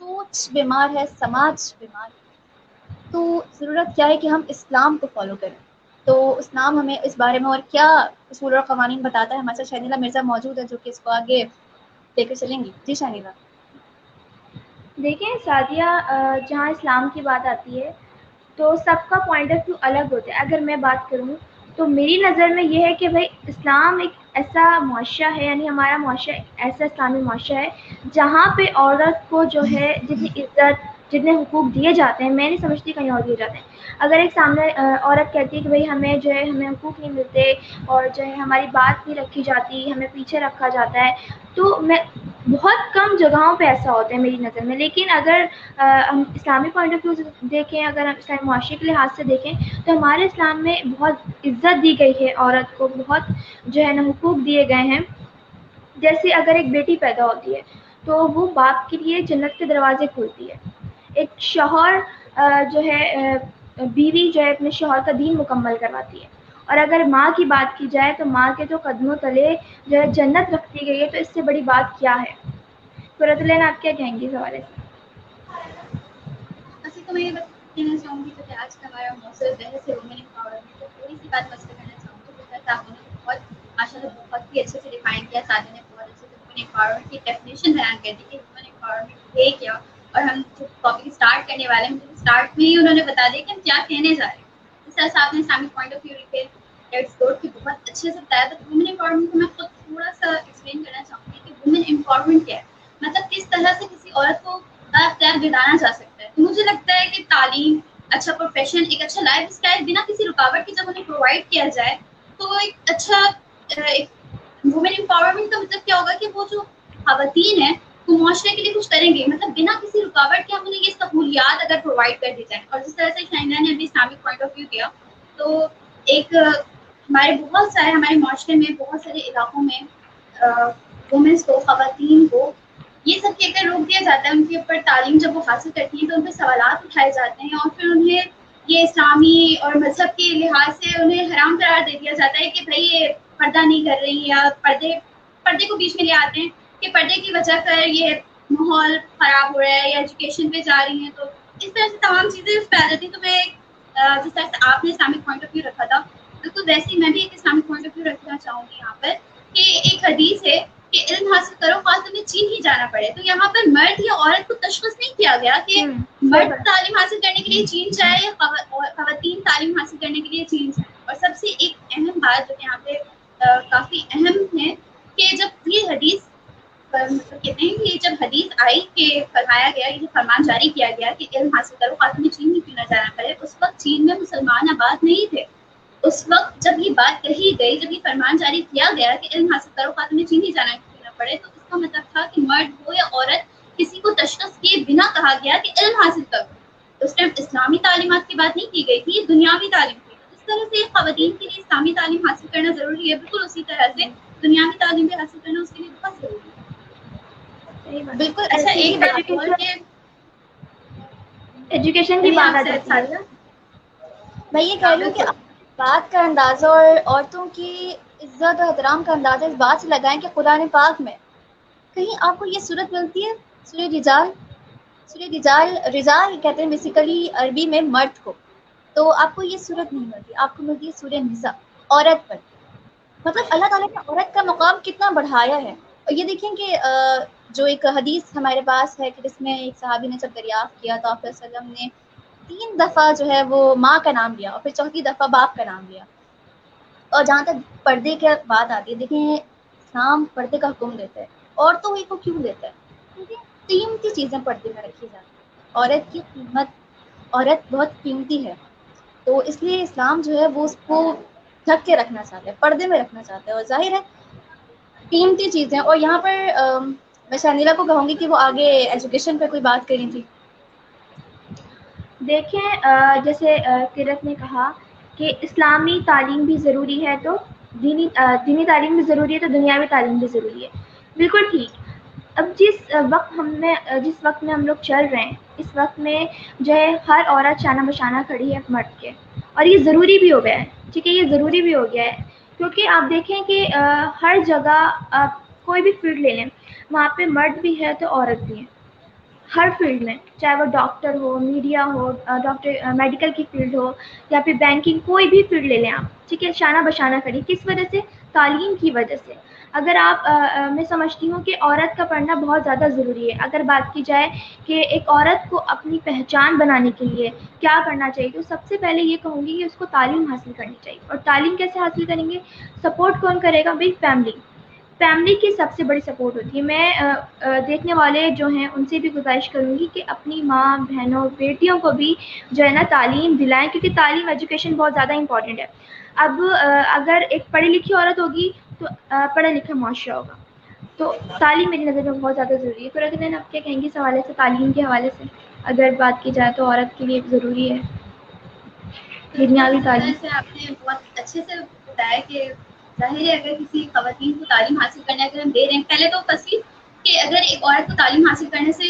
سوچ بیمار ہے، سماج بیمار ہے. تو ضرورت کیا ہے کہ ہم اسلام کو فالو کریں. تو اسلام ہمیں اس بارے میں اور کیا اصول اور قوانین بتاتا ہے. ہمارے ساتھ شہنیلا مرزا موجود ہے جو کہ اس کو آگے لے کر چلیں گی. جی شہنیلا. دیکھیں سعدیہ، جہاں اسلام کی بات آتی ہے تو سب کا پوائنٹ آف ویو الگ ہوتا ہے. اگر میں بات کروں تو میری نظر میں یہ ہے کہ بھائی اسلام ایک ایسا معاشرہ ہے، یعنی ہمارا معاشرہ ایک ایسا اسلامی معاشرہ ہے جہاں پہ عورت کو جو ہے جتنی عزت، جتنے حقوق دیے جاتے ہیں، میں نہیں سمجھتی کہیں اور دیے جاتے ہیں. اگر ایک سامنے عورت کہتی ہے کہ بھائی ہمیں جو ہے ہمیں حقوق نہیں ملتے اور جو ہے ہماری بات نہیں رکھی جاتی، ہمیں پیچھے رکھا جاتا ہے، تو میں بہت کم جگہوں پہ ایسا ہوتا ہے میری نظر میں. لیکن اگر ہم اسلامی پوائنٹ آف ویو سے دیکھیں، اگر ہم اسلامی معاشرے کے لحاظ سے دیکھیں تو ہمارے اسلام میں بہت عزت دی گئی ہے عورت کو، بہت جو ہے نا حقوق دیے گئے ہیں. جیسے اگر ایک بیٹی پیدا ہوتی ہے تو وہ باپ کے لیے جنت کے دروازے کھولتی ہے. ایک شوہر جو ہے بیوی جو ہے اپنے شوہر کا دین مکمل کرواتی ہے. اور اگر ماں کی بات کی جائے تو ماں کے تو قدموں تلے جو ہے جنت رکھ دی گئی ہے. تو اس سے بڑی بات کیا ہے؟ قرۃ العین آپ کیا کہیں گی اس حوالے سے؟ اصل تو میں یہ بس کہنا چاہوں گی کہ آج کا ہمارا موضوع بحث ہے وومن امپاورمنٹ، تو تھوڑی سی بات بس کرنا چاہوں گی. جس طرح سے آپ نے بہت ماشاء اللہ بہت ہی اچھے سے ڈیفائن کیا، ساتھ نے بہت اچھے سے وومن امپاورمنٹ کی ڈیفینیشن بیان کر دی کہ وومن امپاورمنٹ ہے کیا. اور ہم جو ٹاپک اسٹارٹ کرنے والے ہیں اسٹارٹ میں ہی انہوں نے بتا دیا کہ ہم کیا کہنے جا رہے ہیں. جس طرح سے آپ نے اسلامک پوائنٹ آف ویو رکھے ایکسپلور کی بہت اچھے سے بتایا. تو وومن امپاورمنٹ کو میں خود تھوڑا سا ایکسپلین کرنا چاہوں گی کہ وومن امپاورمنٹ کیا ہے، مطلب کس طرح سے کسی عورت کو اختیار دلانا جا سکتا ہے. تو مجھے لگتا ہے کہ تعلیم، اچھا پروفیشن، ایک اچھا لائف اسٹائل بنا کسی رکاوٹ کے جب انہیں پرووائڈ کیا جائے تو ایک اچھا وومن امپاورمنٹ کا مطلب کیا ہوگا کہ وہ جو خواتین ہیں وہ معاشرے کے لیے کچھ کریں گے، مطلب بنا کسی رکاوٹ کے ہم انہیں یہ سہولیات اگر پرووائڈ کر دی جائیں. اور جس طرح سے شاہینہ نے ابھی اسلامک پوائنٹ آف ویو دیا، تو ایک ہمارے بہت سارے ہمارے معاشرے میں بہت سارے علاقوں میں وومنس کو، خواتین کو یہ سب کہہ کر روک دیا جاتا ہے. ان کے اوپر تعلیم جب وہ حاصل کرتی ہیں تو ان پہ سوالات اٹھائے جاتے ہیں اور پھر انہیں یہ اسلامی اور مذہب کے لحاظ سے انہیں حرام قرار دے دیا جاتا ہے کہ بھائی یہ پردہ نہیں کر رہی، یا پردے کو بیچ میں لے آتے ہیں کہ پردے کی وجہ سے یہ ماحول خراب ہو رہا ہے یا ایجوکیشن پہ جا رہی ہیں. تو اس طرح سے تمام چیزیں اس پہ آ جاتی ہیں. تو میں جس طرح سے آپ نے اسلامک پوائنٹ آف ویو رکھا تھا، بالکل ویسے ہی میں بھی ایک اسلامک پوائنٹ آف ویو رکھنا چاہوں گی یہاں پر کہ ایک حدیث ہے کہ علم حاصل کرو خاص تمہیں چین ہی جانا پڑے. تو یہاں پر مرد یا عورت کو تشخیص نہیں کیا گیا کہ صحیح مرد بات. تعلیم حاصل کرنے کے لیے چین جائے یا خواتین تعلیم حاصل کرنے کے لیے چین جائے. اور سب سے ایک اہم بات جو کہ یہاں پہ کافی اہم ہے کہ جب یہ حدیث مطلب کہتے ہیں کہ جب حدیث آئی کہ فرمایا گیا، یہ فرمان جاری کیا گیا کہ علم حاصل کرو خاتون چین ہی کیوں نہ جانا پڑے، اس وقت چین میں مسلمان آباد نہیں تھے. اس وقت جب یہ بات کہی گئی، جب یہ فرمان جاری کیا گیا کہ علم حاصل کرو خاتون چین ہی جانا کیوں نہ پڑے، تو اس کا مطلب تھا کہ مرد ہو یا عورت کسی کو تشخیص کیے بنا کہا گیا کہ علم حاصل کرو. اس ٹائم اسلامی تعلیمات کی بات نہیں کی گئی تھی، یہ دنیاوی تعلیم تھی. اس طرح سے خواتین کے لیے اسلامی تعلیم حاصل کرنا ضروری ہے، بالکل اسی طرح سے دنیاوی تعلیم بھی حاصل کرنا اس کے لیے بہت ضروری ہے. صحیح بات. بالکل. اچھا ایسی ہی ایک بات اور بات کہ ایجوکیشن کی کہیں بات آپ آ سے جاتی ہے. ساریہ میں یہ کہہ رہی ہوں کہ بات کا اندازہ اور عورتوں کی عزت اور احترام کا اندازہ اس بات سے لگائیں کہ قرآن پاک میں کہیں آپ کو یہ صورت ملتی ہے. سورہ رجال، رجال کہتے ہیں بیسیکلی عربی میں مرد کو. تو آپ کو یہ صورت نہیں ملتی، آپ کو ملتی ہے سورہ نساء، عورت پر. مطلب اللہ تعالیٰ نے عورت کا مقام کتنا بڑھایا ہے. اور یہ دیکھیں کہ جو ایک حدیث ہمارے پاس ہے کہ جس میں ایک صحابی نے جب دریافت کیا تو آپ صلی اللہ علیہ وسلم نے 3 دفعہ جو ہے وہ ماں کا نام لیا اور پھر 4تھی دفعہ باپ کا نام لیا. اور جہاں تک پردے کی بات آتی ہے، دیکھیں اسلام پردے کا حکم دیتا ہے. عورتوں کو کیوں دیتا ہے؟ کیونکہ قیمتی چیزیں پردے میں رکھی جاتی ہیں. عورت کی قیمت، عورت بہت قیمتی ہے. تو اس لیے اسلام جو ہے وہ اس کو ڈھک کے رکھنا چاہتا ہے، پردے میں رکھنا چاہتا ہے. اور ظاہر ہے قیمتی چیزیں. اور یہاں پر میں شانیلا کو کہوں گی کہ وہ آگے ایجوکیشن پہ کوئی بات کریں تھی. دیکھیں جیسے قرت نے کہا کہ اسلامی تعلیم بھی ضروری ہے، تو دینی تعلیم بھی ضروری ہے، تو دنیاوی تعلیم بھی ضروری ہے. بالکل ٹھیک. اب جس وقت میں ہم لوگ چل رہے ہیں، اس وقت میں جو ہے ہر عورت شانہ بشانہ کھڑی ہے مرد کے، اور یہ ضروری بھی ہو گیا ہے. ٹھیک ہے، یہ ضروری بھی ہو گیا ہے کیونکہ آپ دیکھیں کہ ہر جگہ آپ کوئی بھی فیلڈ لے لیں، وہاں پہ مرد بھی ہے تو عورت بھی ہے. ہر فیلڈ میں، چاہے وہ ڈاکٹر ہو، میڈیا ہو، ڈاکٹر میڈیکل کی فیلڈ ہو یا پھر بینکنگ، کوئی بھی فیلڈ لے لیں آپ، ٹھیک ہے، شانہ بشانہ کھڑی. کس وجہ سے؟ تعلیم کی وجہ سے. اگر آپ میں سمجھتی ہوں کہ عورت کا پڑھنا بہت زیادہ ضروری ہے. اگر بات کی جائے کہ ایک عورت کو اپنی پہچان بنانے کے لیے کیا کرنا چاہیے، تو سب سے پہلے یہ کہوں گی کہ اس کو تعلیم حاصل کرنی چاہیے. اور تعلیم کیسے حاصل کریں گے؟ سپورٹ کون کرے گا؟ بھائی فیملی. فیملی کی سب سے بڑی سپورٹ ہوتی ہے. میں دیکھنے والے جو ہیں ان سے بھی گزارش کروں گی کہ اپنی ماں بہنوں بیٹیوں کو بھی جو ہے نا تعلیم دلائیں، کیونکہ تعلیم ایجوکیشن بہت زیادہ امپورٹنٹ ہے. اب اگر ایک پڑھی لکھی عورت ہوگی تو پڑھا لکھا معاشرہ ہوگا. تو تعلیم میری نظر میں بہت زیادہ ضروری ہے. پھر اگر آپ کیا کہیں گے اس حوالے سے، تعلیم کے حوالے سے اگر بات کی جائے تو عورت کے لیے ضروری ہے بالکل، دنیاوی جس طرح تعلیم. سے آپ نے بہت اچھے سے بتایا کہ ظاہر ہے اگر کسی خواتین کو تعلیم حاصل کرنے اگر ہم دے رہے ہیں، پہلے تو تصویر کہ اگر ایک عورت کو تعلیم حاصل کرنے سے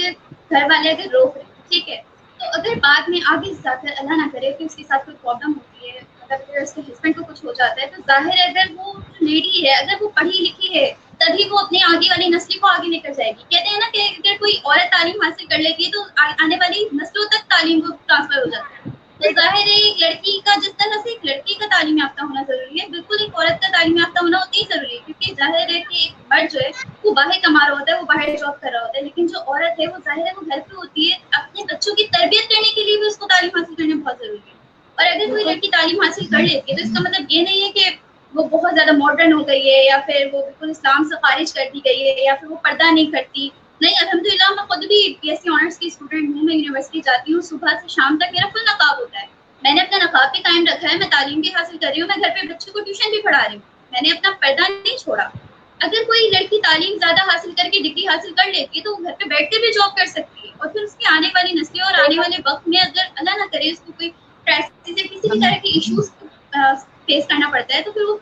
گھر والے اگر روک رہے ہیں، ٹھیک ہے، تو اگر بعد میں آگے جا کر اللہ نہ کرے کہ اس کے ساتھ کوئی پرابلم ہوتی ہے، اگر اس کے ہسبینڈ کو کچھ ہو جاتا ہے، تو ظاہر ہے اگر وہ لیڈی ہے، اگر وہ پڑھی لکھی ہے، تبھی وہ اپنے آگے والی نسل کو آگے لے کر جائے گی. کہتے ہیں نا کہ اگر کوئی عورت تعلیم حاصل کر لیتی ہے تو آنے والی نسلوں تک تعلیم کو ٹرانسفر ہو جاتا ہے. تو ظاہر ہے ایک لڑکی کا، جس طرح سے ایک لڑکی کا تعلیم یافتہ ہونا ضروری ہے، بالکل ایک عورت کا تعلیم یافتہ ہونا اتنی ضروری ہے. کیونکہ ظاہر ہے کہ ایک مرد جو ہے وہ باہر کما رہا ہوتا ہے، وہ باہر جاب کر رہا ہوتا ہے، لیکن جو عورت ہے وہ ظاہر ہے وہ گھر پہ ہوتی ہے. اپنے بچوں کی تربیت کرنے کے لیے بھی اس کو تعلیم حاصل کرنا بہت ضروری ہے. اور اگر کوئی بالکل لڑکی تعلیم حاصل کر لیتی ہے تو اس کا مطلب یہ نہیں ہے کہ وہ بہت زیادہ ماڈرن ہو گئی ہے، یا پھر وہ بالکل اسلام سے خارج کر دی گئی ہے، یا پھر وہ پردہ نہیں کرتی. نہیں، الحمدللہ میں خود بھی بی ایس سی آنرس کی اسٹوڈنٹ ہوں. میں یونیورسٹی جاتی ہوں، صبح سے شام تک میرا فل نقاب ہوتا ہے. میں نے اپنا نقاب بھی قائم رکھا ہے، میں تعلیم بھی حاصل کر رہی ہوں، میں گھر پہ بچوں کو ٹیوشن بھی پڑھا رہی ہوں. میں نے اپنا پردہ نہیں چھوڑا. اگر کوئی لڑکی تعلیم زیادہ حاصل کر کے ڈگری حاصل کر لیتی ہے تو وہ گھر پہ بیٹھ کے بھی جاب کر سکتی ہے. اور پھر اس کی آنے والی نسلیں اور آنے والے وقت میں اگر اللہ نہ کرے اس کو کوئی کرائسس یا کسی بھی طرح کے ایشوز فیس کرنا پڑتا ہے، تو پھر وہ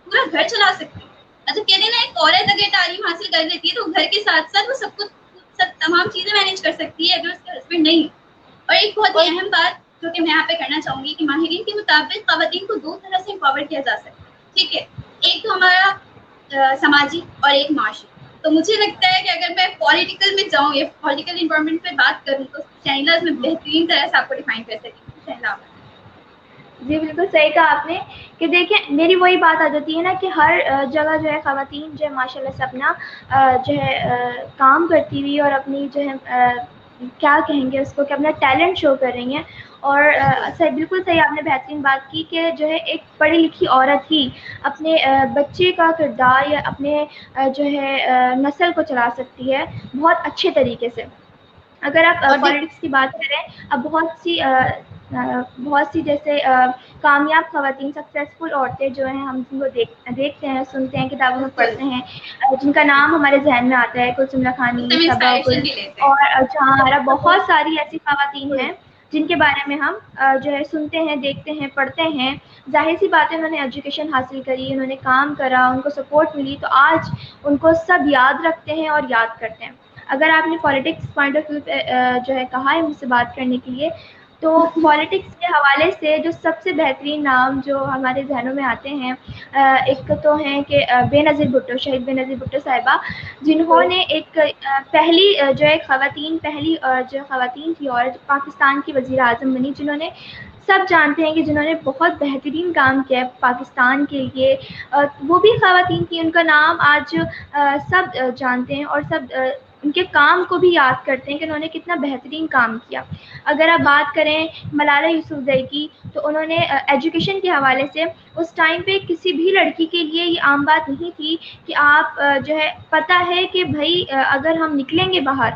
پورا گھر چلا سکتی ہے. مطلب کہتے ہیں نا، ایک عورت اگر تعلیم حاصل کر لیتی ہے تو گھر کے ساتھ ساتھ وہ سب تمام چیزیں مینیج کر سکتی ہے اگر اس کے ہسبینڈ نہیں. اور ایک بہت ہی اہم بات جو کہ میں یہاں پہ کرنا چاہوں گی کہ ماہرین کے مطابق خواتین کو دو طرح سے امپاور کیا جا سکتا ہے. ٹھیک ہے، ایک تو ہمارا سماجی اور ایک معاشی. تو مجھے لگتا ہے کہ اگر میں پولیٹیکل میں جاؤں یا پولیٹیکل انوائرمنٹ پہ بات کروں تو شہناز میں بہترین طرح سے آپ کو ڈیفائن کر سکتی ہوں. شہناز جی بالکل صحیح کہا آپ نے کہ دیکھیں میری وہی بات آ جاتی ہے نا کہ ہر جگہ جو ہے خواتین جو ہے ماشاء اللہ سے اپنا جو ہے کام کرتی ہوئی اور اپنی جو ہے کیا کہیں گے اس کو کہ اپنا ٹیلنٹ شو کر رہی ہیں. اور بالکل بالکل صحیح آپ نے بہترین بات کی کہ جو ہے ایک پڑھی لکھی عورت ہی اپنے بچے کا کردار یا اپنے جو ہے نسل کو چلا سکتی ہے بہت اچھے طریقے سے. اگر آپ اور پالیٹکس کی بات کریں، اب بہت سی جیسے کامیاب خواتین سکسیزفل عورتیں جو ہیں ہم جن کو دیکھتے ہیں، سنتے ہیں، کتابوں میں بالکل پڑھتے ہیں، جن کا نام ہمارے ذہن میں آتا ہے، کلثوم اس سے لکھانی، ہم صبا انسپائریشن گل بھی لیتے ہیں. اور جہاں بہت سپورٹ ساری ایسی خواتین ہیں جن کے بارے میں ہم جو ہے سنتے ہیں، دیکھتے ہیں، پڑھتے ہیں. ظاہر سی بات ہے انہوں نے ایجوکیشن حاصل کری، انہوں نے کام کرا، ان کو سپورٹ ملی، تو آج ان کو سب یاد رکھتے ہیں اور یاد کرتے ہیں. اگر آپ نے پالیٹکس پوائنٹ آف ویو پہ جو ہے کہا ہے مجھ سے بات کرنے کے لیے، تو پالیٹکس کے حوالے سے جو سب سے بہترین نام جو ہمارے ذہنوں میں آتے ہیں، ایک تو ہیں کہ بے نظیر بھٹو، شہید بے نظیر بھٹو صاحبہ، جنہوں نے ایک پہلی جو ہے پہلی جو خواتین تھی اور پاکستان کی وزیر اعظم بنی، جنہوں نے سب جانتے ہیں کہ جنہوں نے بہت بہترین کام کیا ہے پاکستان کے لیے. وہ بھی خواتین تھیں، ان کا نام آج سب جانتے ہیں اور سب ان کے کام کو بھی یاد کرتے ہیں کہ انہوں نے کتنا بہترین کام کیا. اگر آپ بات کریں ملالہ یوسفزئی کی، تو انہوں نے ایجوکیشن کے حوالے سے اس ٹائم پہ کسی بھی لڑکی کے لیے یہ عام بات نہیں تھی کہ آپ جو ہے پتہ ہے کہ بھائی اگر ہم نکلیں گے باہر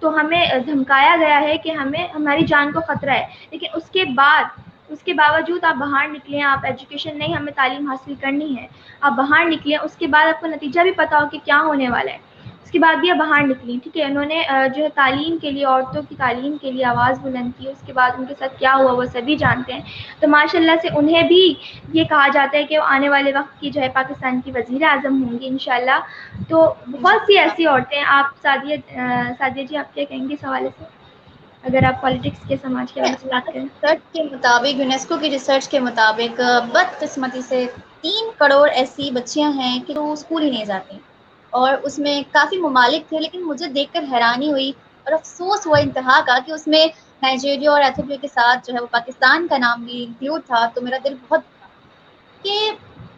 تو ہمیں دھمکایا گیا ہے کہ ہماری جان کو خطرہ ہے، لیکن اس کے باوجود آپ باہر نکلیں، آپ ایجوکیشن نہیں، ہمیں تعلیم حاصل کرنی ہے، آپ باہر نکلیں، اس کے بعد آپ کو نتیجہ بھی پتا ہو کہ کیا ہونے والا ہے، اس کے بعد بھی آپ باہر نکلیں. ٹھیک ہے، انہوں نے جو ہے تعلیم کے لیے، عورتوں کی تعلیم کے لیے آواز بلند کی. اس کے بعد ان کے ساتھ کیا ہوا وہ سبھی جانتے ہیں. تو ماشاء اللہ سے انہیں بھی یہ کہا جاتا ہے کہ وہ آنے والے وقت کی جو ہے پاکستان کی وزیر اعظم ہوں گی انشاءاللہ. تو بہت سی ایسی عورتیں. آپ سعدیہ جی آپ کیا کہیں گے اس حوالے سے، اگر آپ پالیٹکس کے سماج کے حوالے سے بات کریں؟ ریسرچ کے مطابق، یونیسکو کی ریسرچ کے مطابق بدقسمتی سے 3 کروڑ ایسی بچیاں ہیں کہ وہ اسکول ہی نہیں جاتی. اور اس میں کافی ممالک تھے، لیکن مجھے دیکھ کر حیرانی ہوئی اور افسوس ہوا انتہا کا کہ اس میں نائجیریا اور ایتھوپیا کے ساتھ جو ہے وہ پاکستان کا نام بھی انکلوڈ تھا. تو میرا دل بہت کہ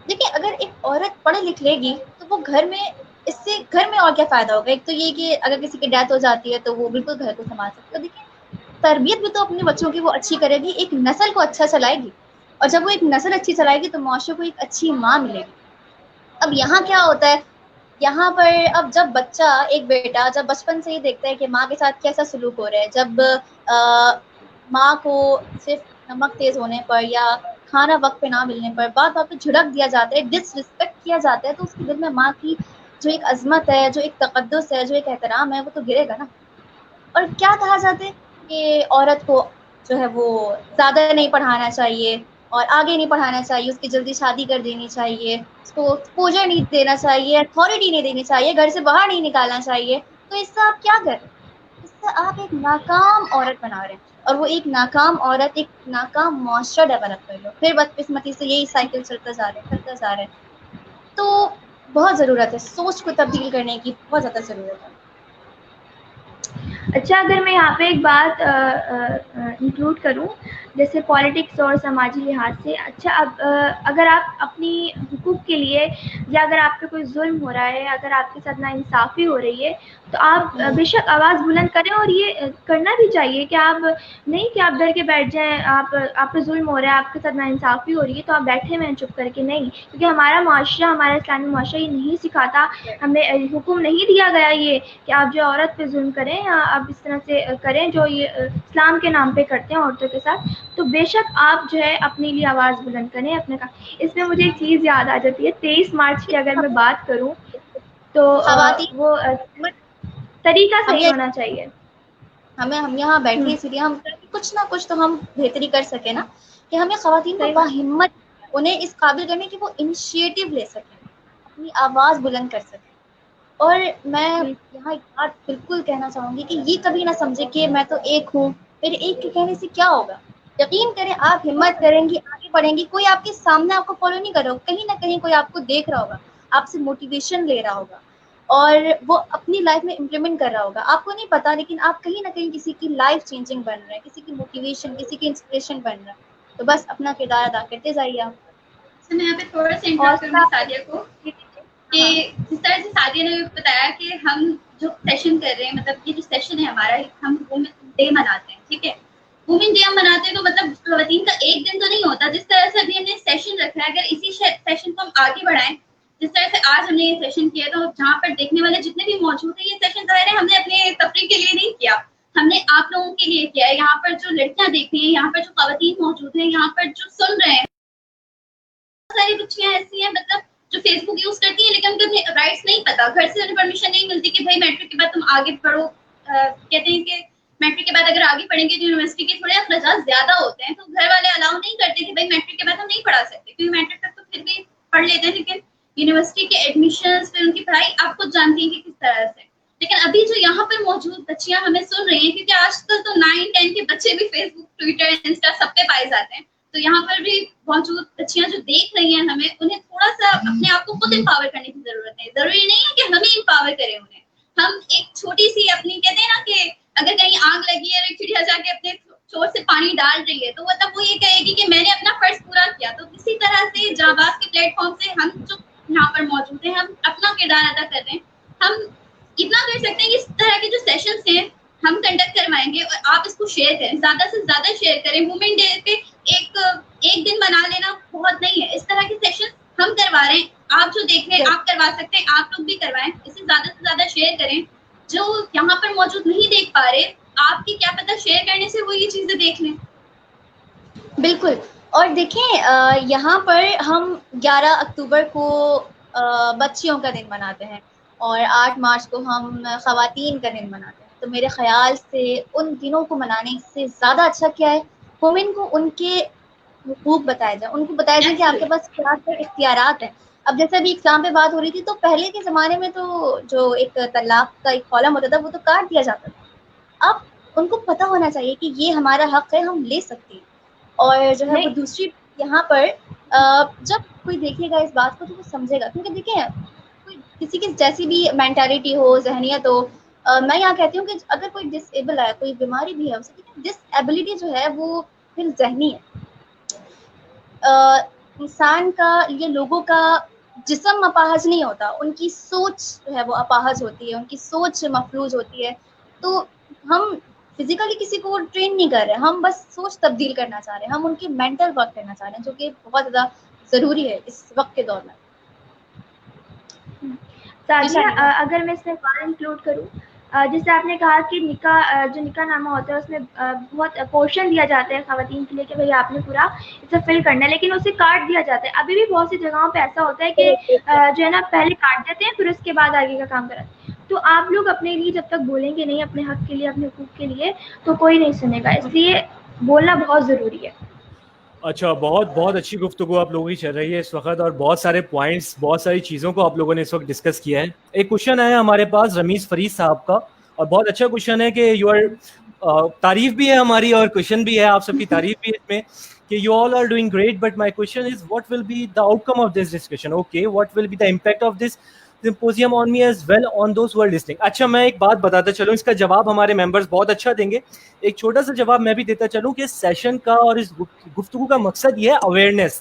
دیکھیں اگر ایک عورت پڑھ لکھ لے گی تو وہ گھر میں اس سے گھر میں اور کیا فائدہ ہوگا. ایک تو یہ کہ اگر کسی کی ڈیتھ ہو جاتی ہے تو وہ بالکل گھر کو سنبھال سکتی ہے. دیکھیں تربیت بھی تو اپنے بچوں کی وہ اچھی کرے گی, ایک نسل کو اچھا چلائے گی, اور جب وہ ایک نسل اچھی چلائے گی تو معاشرے کو ایک اچھی ماں ملے گی. اب یہاں کیا ہوتا ہے, یہاں پر اب جب بچہ ایک بیٹا جب بچپن سے ہی دیکھتا ہے کہ ماں کے ساتھ کیسا سلوک ہو رہا ہے, جب ماں کو صرف نمک تیز ہونے پر یا کھانا وقت پہ نہ ملنے پر بات بات پہ جھڑک دیا جاتا ہے, ڈس رسپیکٹ کیا جاتا ہے, تو اس کے دل میں ماں کی جو ایک عظمت ہے, جو ایک تقدس ہے, جو ایک احترام ہے, وہ تو گرے گا نا. اور کیا کہا جاتا ہے کہ عورت کو جو ہے وہ زیادہ نہیں پڑھانا چاہیے اور آگے نہیں پڑھانا چاہیے, اس کی جلدی شادی کر دینی چاہیے, اس کو ایکسپوجر نہیں دینا چاہیے, اتھارٹی نہیں دینی چاہیے, گھر سے باہر نہیں نکالنا چاہیے. تو اس سے آپ کیا کر رہے ہیں, اس سے آپ ایک ناکام عورت بنا رہے ہیں, اور وہ ایک ناکام عورت ایک ناکام معاشرہ ڈیولپ کر لو. پھر بدقسمتی سے یہی سائیکل چلتا جا رہا ہے. تو بہت ضرورت ہے سوچ کو تبدیل کرنے کی, بہت زیادہ ضرورت ہے. اچھا اگر میں یہاں پہ ایک بات انکلوڈ کروں جیسے پالیٹکس اور سماجی لحاظ سے, اچھا اب اگر آپ اپنی حقوق کے لیے یا اگر آپ پہ کوئی ظلم ہو رہا ہے, اگر آپ کے ساتھ ناانصافی ہو رہی ہے تو آپ بے شک آواز بلند کریں, اور یہ کرنا بھی چاہیے کہ آپ نہیں کہ آپ ڈر کے بیٹھ جائیں, آپ پہ ظلم ہو رہا ہے, آپ کے ساتھ ناانصافی ہو رہی ہے تو آپ بیٹھے ہوئے ہیں چپ کر کے, نہیں. کیونکہ ہمارا معاشرہ, ہمارا اسلامی معاشرہ یہ نہیں سکھاتا, ہمیں حکم نہیں دیا گیا یہ کہ آپ جو عورت پہ ظلم کریں یا آپ اس طرح سے کریں جو یہ اسلام کے نام پہ کرتے ہیں عورتوں کے ساتھ. تو بے شک آپ جو ہے اپنے لیے آواز بلند کریں اپنے کا. اس میں مجھے ایک چیز یاد آ جاتی ہے, 23 مارچ کی اگر میں بات کروں تو خواتین وہ طریقہ صحیح ہمیں ہونا چاہیے. ہم یہاں بیٹھے ہوں اسی لیے ہم کچھ نہ کچھ تو ہم بہتری کر سکیں نا, کہ ہمیں خواتین کو صحیح بات. باہمت, انہیں اس قابل کرنے کہ وہ انیشیٹو لے سکیں, اپنی آواز بلند کر سکیں. اور میں یہاں ایک بات بالکل کہنا چاہوں گی کہ یہ کبھی نہ سمجھے کہ میں تو ایک ہوں, میرے ایک کے کہنے سے کیا ہوگا. یقین کریں آپ ہمت کریں گی, آگے بڑھیں گی, کوئی آپ کے سامنے آپ کو فالو نہیں کر رہا ہوگا, کہیں نہ کہیں کوئی آپ کو دیکھ رہا ہوگا, آپ سے موٹیویشن لے رہا ہوگا, اور وہ اپنی لائف میں امپلیمنٹ کر رہا ہوگا. آپ کو نہیں پتا لیکن آپ کہیں نہ کہیں کسی کی لائف چینجنگ بن رہے ہیں, کسی کی موٹیویشن, کسی کی انسپریشن بن رہا ہے. تو بس اپنا کردار ادا کرتے جائیے آپ. میں یہاں پہ تھوڑا سا اور انٹرپٹ کروں گی سعدیہ کو کہ ہاں جس طرح سے سعدیہ نے بتایا کہ ہم جو سیشن کر رہے ہیں, مطلب یہ جو سیشن ہے ہمارا, ہم وومن ڈے مناتے ہیں, ٹھیک ہے, وومن ڈے ہم مناتے ہیں تو مطلب خواتین کا ایک دن تو نہیں ہوتا. جس طرح سے ابھی ہم نے سیشن رکھا ہے, اگر اسی سیشن کو ہم آگے بڑھائیں, جس طرح سے آج ہم نے یہ سیشن کیا, تو جہاں پر دیکھنے والے جتنے بھی موجود ہیں, یہ سیشن ظاہر ہے ہم نے اپنے تفریح کے لیے نہیں کیا, ہم نے آپ لوگوں کے لیے کیا ہے. یہاں پر جو لڑکیاں دیکھ رہی ہیں, یہاں پر جو خواتین موجود ہیں, یہاں پر جو سن رہے ہیں, ساری بچیاں ایسی ہیں مطلب جو فیس بک یوز کرتی ہیں لیکن ان کو اپنے رائٹس نہیں پتا, گھر سے انہیں پرمیشن نہیں ملتی کہ بھائی میٹرک کے بعد تم آگے پڑھو. کہتے ہیں کہ میٹرک کے بعد اگر آگے پڑھیں گے تو یونیورسٹی کے تھوڑے اخراجات زیادہ ہوتے ہیں, تو گھر والے الاؤ نہیں کرتے کہ بھائی میٹرک کے بعد ہم نہیں پڑھا سکتے, کیونکہ میٹرک تک تو پھر بھی پڑھ لیتے ہیں, لیکن یونیورسٹی کے ایڈمیشنز پھر ان کی پڑھائی آپ خود جانتی ہیں کہ کس طرح سے. لیکن ابھی جو یہاں پر موجود بچیاں ہمیں سن رہی ہیں, کیونکہ آج کل تو 9-10 کے بچے بھی فیس بک, ٹویٹر, انسٹا سب پہ پائے جاتے ہیں, تو یہاں پر بھی موجود بچیاں جو دیکھ رہی ہیں ہمیں, انہیں تھوڑا سا اپنے آپ کو خود امپاور کرنے کی ضرورت ہے. ضروری نہیں ہے کہ ہمیں امپاور کریں انہیں, ہم ایک چھوٹی سی اپنی, کہتے ہیں نا کہ اگر کہیں آگ لگی ہے اور ایک چڑیا جا کے اپنے چور سے پانی ڈال رہی ہے, تو مطلب وہ یہ کہے گی کہ میں نے اپنا فرض پورا کیا. تو اسی طرح سے جانباز کے پلیٹ فارم سے ہم جو یہاں پر موجود ہیں, ہم اپنا کردار ادا کر رہے ہیں. ہم اتنا کر سکتے ہیں کہ اس طرح کے جو سیشنز ہیں ہم کنڈکٹ کروائیں گے, اور آپ اس کو شیئر کریں, زیادہ سے زیادہ شیئر کریں. وومن ڈے پہ ایک دن بنا لینا بہت نہیں ہے, اس طرح کے سیشن ہم کروا رہے ہیں, آپ جو دیکھ رہے ہیں آپ کروا سکتے ہیں, آپ لوگ بھی کروائیں, اسے زیادہ سے زیادہ شیئر کریں. جو یہاں پر موجود نہیں دیکھ پا رہے, آپ کی کیا پتہ شیئر کرنے سے وہ یہ چیزیں دیکھ لیں. بالکل. اور دیکھیں یہاں پر ہم 11 اکتوبر کو بچیوں کا دن مناتے ہیں, اور 8 مارچ کو ہم خواتین کا دن مناتے ہیں. تو میرے خیال سے ان دنوں کو منانے سے زیادہ اچھا کیا ہے, وومن کو ان کے حقوق بتائے جائیں, ان کو بتایا جائے کہ آپ کے پاس کیا کیا اختیارات ہیں. اب جیسے ابھی ایگزام پہ بات ہو رہی تھی, تو پہلے کے زمانے میں تو جو ایک طلاق کا ایک کالم ہوتا تھا وہ تو کاٹ دیا جاتا تھا. اب ان کو پتہ ہونا چاہیے کہ یہ ہمارا حق ہے, ہم لے سکتے ہیں. اور جو ہے وہ نہیں دوسری یہاں پر جب کوئی دیکھے گا اس بات کو تو وہ سمجھے گا, کیونکہ دیکھیں کوئی کسی کی جیسی بھی مینٹالٹی ہو, ذہنیت ہو, میں یہاں کہتی ہوں کہ اگر کوئی ڈس ایبل ہے, کوئی بیماری بھی ہے اسے, ڈس ایبلٹی جو ہے وہ پھر ذہنی ہے. انسان کا, یہ لوگوں کا جسم اپاہج نہیں ہوتا, ان کی سوچ جو ہے وہ اپاہج ہوتی ہے, ان کی سوچ مفلوج ہوتی ہے. تو ہم فزیکلی کسی کو ٹرین نہیں کر رہے, ہم بس سوچ تبدیل کرنا چاہ رہے ہیں, ہم ان کی مینٹل ورک کرنا چاہ رہے ہیں, جو کہ بہت زیادہ ضروری ہے اس وقت کے دور میں. سعدیہ, اگر میں اس میں بات انکلوڈ کروں, جیسے آپ نے کہا کہ نکاح, جو نکاح نامہ ہوتا ہے اس میں بہت پورشن دیا جاتا ہے خواتین کے لیے کہ بھائی آپ نے پورا اسے فل کرنا ہے, لیکن اسے کاٹ دیا جاتا ہے. ابھی بھی بہت سی جگہوں پہ ایسا ہوتا ہے کہ جو ہے نا پہلے کاٹ دیتے ہیں پھر اس کے بعد آگے کا کام کراتے ہیں. تو آپ لوگ اپنے لیے جب تک بولیں گے نہیں اپنے حق کے لیے, اپنے حقوق کے لیے, تو کوئی نہیں سنے گا, اس لیے بولنا بہت ضروری ہے. اچھا, بہت بہت اچھی گفتگو آپ لوگوں کی چل رہی ہے اس وقت, اور بہت سارے پوائنٹس, بہت ساری چیزوں کو آپ لوگوں نے اس وقت ڈسکس کیا ہے. ایک کوشچن ہے ہمارے پاس رمیز فرید صاحب کا, اور بہت اچھا کوشچن ہے کہ یو آر, تعریف بھی ہے ہماری اور کوشچن بھی ہے, آپ سب کی تعریف بھی ہے اس میں کہ you all are doing great, but my question is what will be the outcome of this discussion. Okay, what will be the impact of this symposium on me as well on those who are listening. اچھا, میں ایک بات بتاتا چلوں, اس کا جواب ہمارے members بہت اچھا دیں گے. ایک چھوٹا سا جواب میں بھی دیتا چلوں کہ اس سیشن کا اور اس گفتگو کا مقصد یہ ہے اویئرنیس.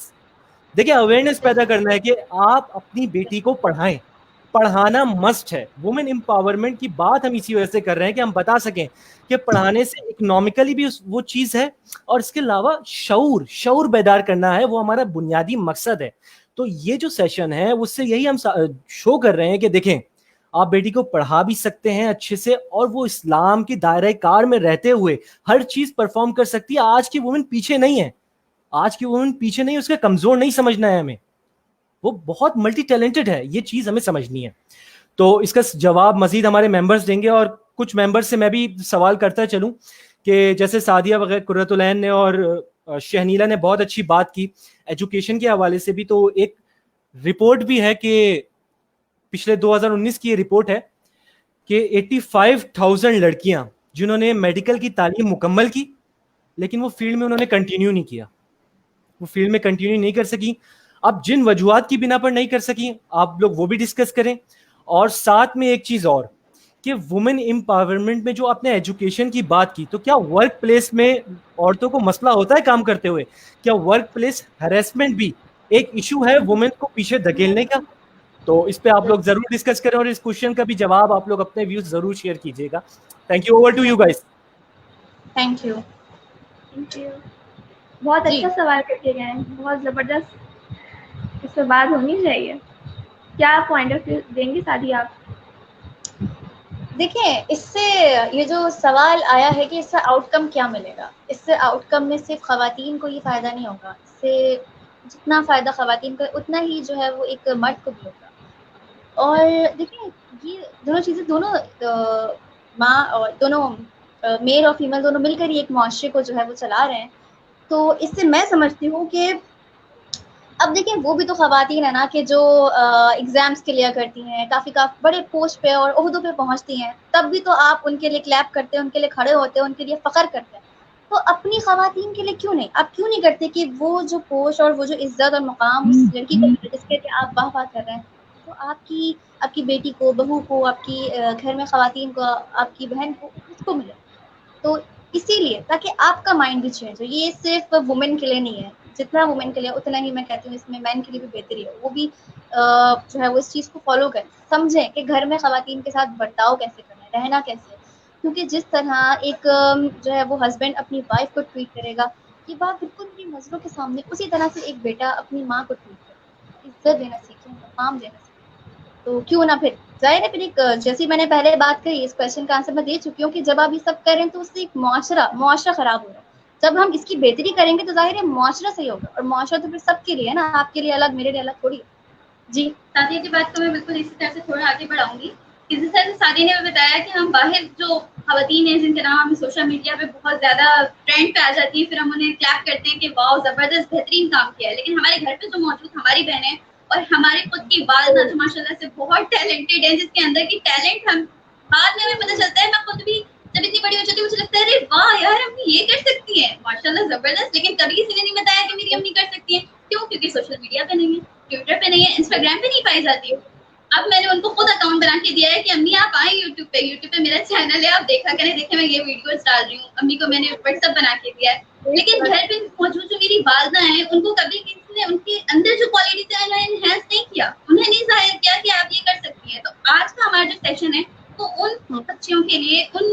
دیکھیں, اویئرنیس پیدا کرنا ہے کہ آپ اپنی بیٹی کو پڑھائیں, پڑھانا مسٹ ہے. وومن امپاورمنٹ کی بات ہم اسی وجہ سے کر رہے ہیں کہ ہم بتا سکیں کہ پڑھانے سے اکنامکلی بھی وہ چیز ہے, اور اس کے علاوہ شعور بیدار کرنا ہے, وہ ہمارا بنیادی مقصد ہے. تو یہ جو سیشن ہے اس سے یہی ہم شو کر رہے ہیں کہ دیکھیں, آپ بیٹی کو پڑھا بھی سکتے ہیں اچھے سے, اور وہ اسلام کی دائرہ کار میں رہتے ہوئے ہر چیز پرفارم کر سکتی ہے. آج کی وومن پیچھے نہیں ہے, آج کی وومن پیچھے نہیں, اس کا کمزور نہیں سمجھنا ہے ہمیں, وہ بہت ملٹی ٹیلنٹڈ ہے, یہ چیز ہمیں سمجھنی ہے. تو اس کا جواب مزید ہمارے ممبرز دیں گے, اور کچھ ممبرز سے میں بھی سوال کرتا چلوں کہ جیسے سعدیہ وغیرہ, قرۃ العین نے اور شہنیلا نے بہت اچھی بات کی ایجوکیشن کے حوالے سے بھی. تو ایک رپورٹ بھی ہے کہ پچھلے 2019 کی یہ رپورٹ ہے کہ 85,000 لڑکیاں جنہوں نے میڈیکل کی تعلیم مکمل کی, لیکن وہ فیلڈ میں انہوں نے کنٹینیو نہیں کیا, وہ فیلڈ میں کنٹینیو نہیں کر سکی. اب جن وجوہات کی بنا پر نہیں کر سکی, آپ لوگ وہ بھی ڈسکس کریں. اور ساتھ میں ایک چیز اور کہ وومن امپاورمنٹ میں جو آپ نے ایجوکیشن کی بات کی, تو کیا ورک پلیس میں عورتوں کو مسئلہ ہوتا ہے کام کرتے ہوئے؟ کیا ورک پلیس ہیراسمنٹ بھی ایک ایشو ہے وومن کو پیچھے دھکیلنے کا؟ تو اس پہ آپ لوگ ضرور ڈسکس کریں, اور اس کوشچن کا بھی جواب آپ لوگ اپنے ویوز ضرور شیئر کیجیے گا. Thank you, over to you guys. Thank you. بہت اچھا سوال کر کے گئے ہیں, بہت زبردست, اس پہ بات ہونی چاہیے. کیا پوائنٹ آف ویو دیں گے سعدیہ آپ؟ دیکھیں, اس سے یہ جو سوال آیا ہے کہ اس سے آؤٹ کم کیا ملے گا, اس سے آؤٹ کم میں صرف خواتین کو یہ فائدہ نہیں ہوگا, اس سے جتنا فائدہ خواتین کا اتنا ہی جو ہے وہ ایک مرد کو بھی ہوگا. اور دیکھیں, یہ دونوں چیزیں, دونوں ماں اور دونوں میل اور فیمیل دونوں مل کر ہی ایک معاشرے کو جو ہے وہ چلا رہے ہیں. تو اس سے میں سمجھتی ہوں کہ اب دیکھیں, وہ بھی تو خواتین ہیں نا کہ جو ایگزامس کلیئر کرتی ہیں, کافی بڑے پوسٹ پہ اور عہدوں پہ پہنچتی ہیں, تب بھی تو آپ ان کے لیے کلیپ کرتے ہیں, ان کے لیے کھڑے ہوتے ہیں, ان کے لیے فخر کرتے ہیں. تو اپنی خواتین کے لیے کیوں نہیں, آپ کیوں نہیں کرتے کہ وہ جو پوسٹ اور وہ جو عزت اور مقام اس لڑکی کو ملے جس کے آپ واہ واہ کر رہے ہیں, تو آپ کی بیٹی کو, بہو کو, آپ کی گھر میں خواتین کو, آپ کی بہن کو, اس کو ملے. تو اسی لیے تاکہ آپ کا مائنڈ بھی چینج ہو. یہ صرف وومن کے لیے نہیں ہے, جتنا وومن کے لیے اتنا ہی میں کہتی ہوں اس میں مین کے لیے بھی بہتری ہے. وہ بھی جو ہے وہ اس چیز کو فالو کریں, سمجھیں کہ گھر میں خواتین کے ساتھ برتاؤ کیسے کرنا ہے, رہنا کیسے ہے. کیونکہ جس طرح ایک جو ہے وہ ہسبینڈ اپنی وائف کو ٹریٹ کرے گا, یہ بات بالکل میری نظروں کے سامنے, اسی طرح سے ایک بیٹا اپنی ماں کو ٹریٹ کرے گا. عزت دینا سیکھیں, مقام دینا سیکھیں. تو کیوں نہ پھر ظاہر ہے, پھر ایک جیسی میں نے پہلے بات کری, اس کویشچن کا آنسر میں دے چکی ہوں کہ جب آپ یہ سب کریں تو اس سے ایک معاشرہ خراب ہو رہا ہے. جب ہم اس کی بہتری کریں گے تو ظاہر ہے معاشرہ صحیح ہوگا, اور معاشرہ تو پھر سب کے لیے ہے نا, آپ کے لیے الگ, میرے لیے الگ تھوڑی. جی, سعدیہ کی بات کو میں بالکل اسی طرح سے تھوڑا آگے بڑھاؤں گی. اسی طرح سے سعدیہ نے بتایا کہ ہم باہر جو خواتین ہیں جن کے نام ہمیں سوشل میڈیا پہ بہت زیادہ ٹرینڈ پہ آ جاتی ہے, پھر ہم انہیں کلیپ کرتے ہیں کہ واؤ زبردست بہترین کام کیا ہے. لیکن ہمارے گھر پہ جو موجود ہماری بہنیں اور ہمارے خود کی والدہ جو ماشاء اللہ سے بہت ٹیلنٹڈ ہیں, جس کے اندر کی ٹیلنٹ ہم بعد میں ہمیں پتہ چلتا ہے, میں خود بھی جب اتنی بڑی ہو جاتی ہے مجھے لگتا ہے ارے واہ یار امی یہ کر سکتی ہیں, ماشاء اللہ زبردست. لیکن کبھی کسی نے نہیں بتایا کہ میری امی کر سکتی ہیں. کیوں؟ کیونکہ سوشل میڈیا پہ نہیں ہے, ٹویٹر پہ نہیں ہے, انسٹاگرام پہ نہیں پائی جاتی. اب میں نے ان کو خود اکاؤنٹ بنا کے دیا ہے کہ امی آپ آئیں یوٹیوب پہ میرا چینل ہے, آپ دیکھا کریں, دیکھیں میں یہ ویڈیوز ڈال رہی ہوں. امی کو میں نے واٹس ایپ بنا کے دیا ہے. لیکن گھر پہ موجود جو میری والدہ ہیں ان کو کبھی کسی نے ان کے اندر جو کوالٹیز ہیں انہیں انہینس نہیں کیا, انہیں نہیں ظاہر کیا کہ آپ یہ کر سکتی ہیں. تو آج کا ہمارا جو سیشن ہے وہ ان بچیوں کے لیے, ان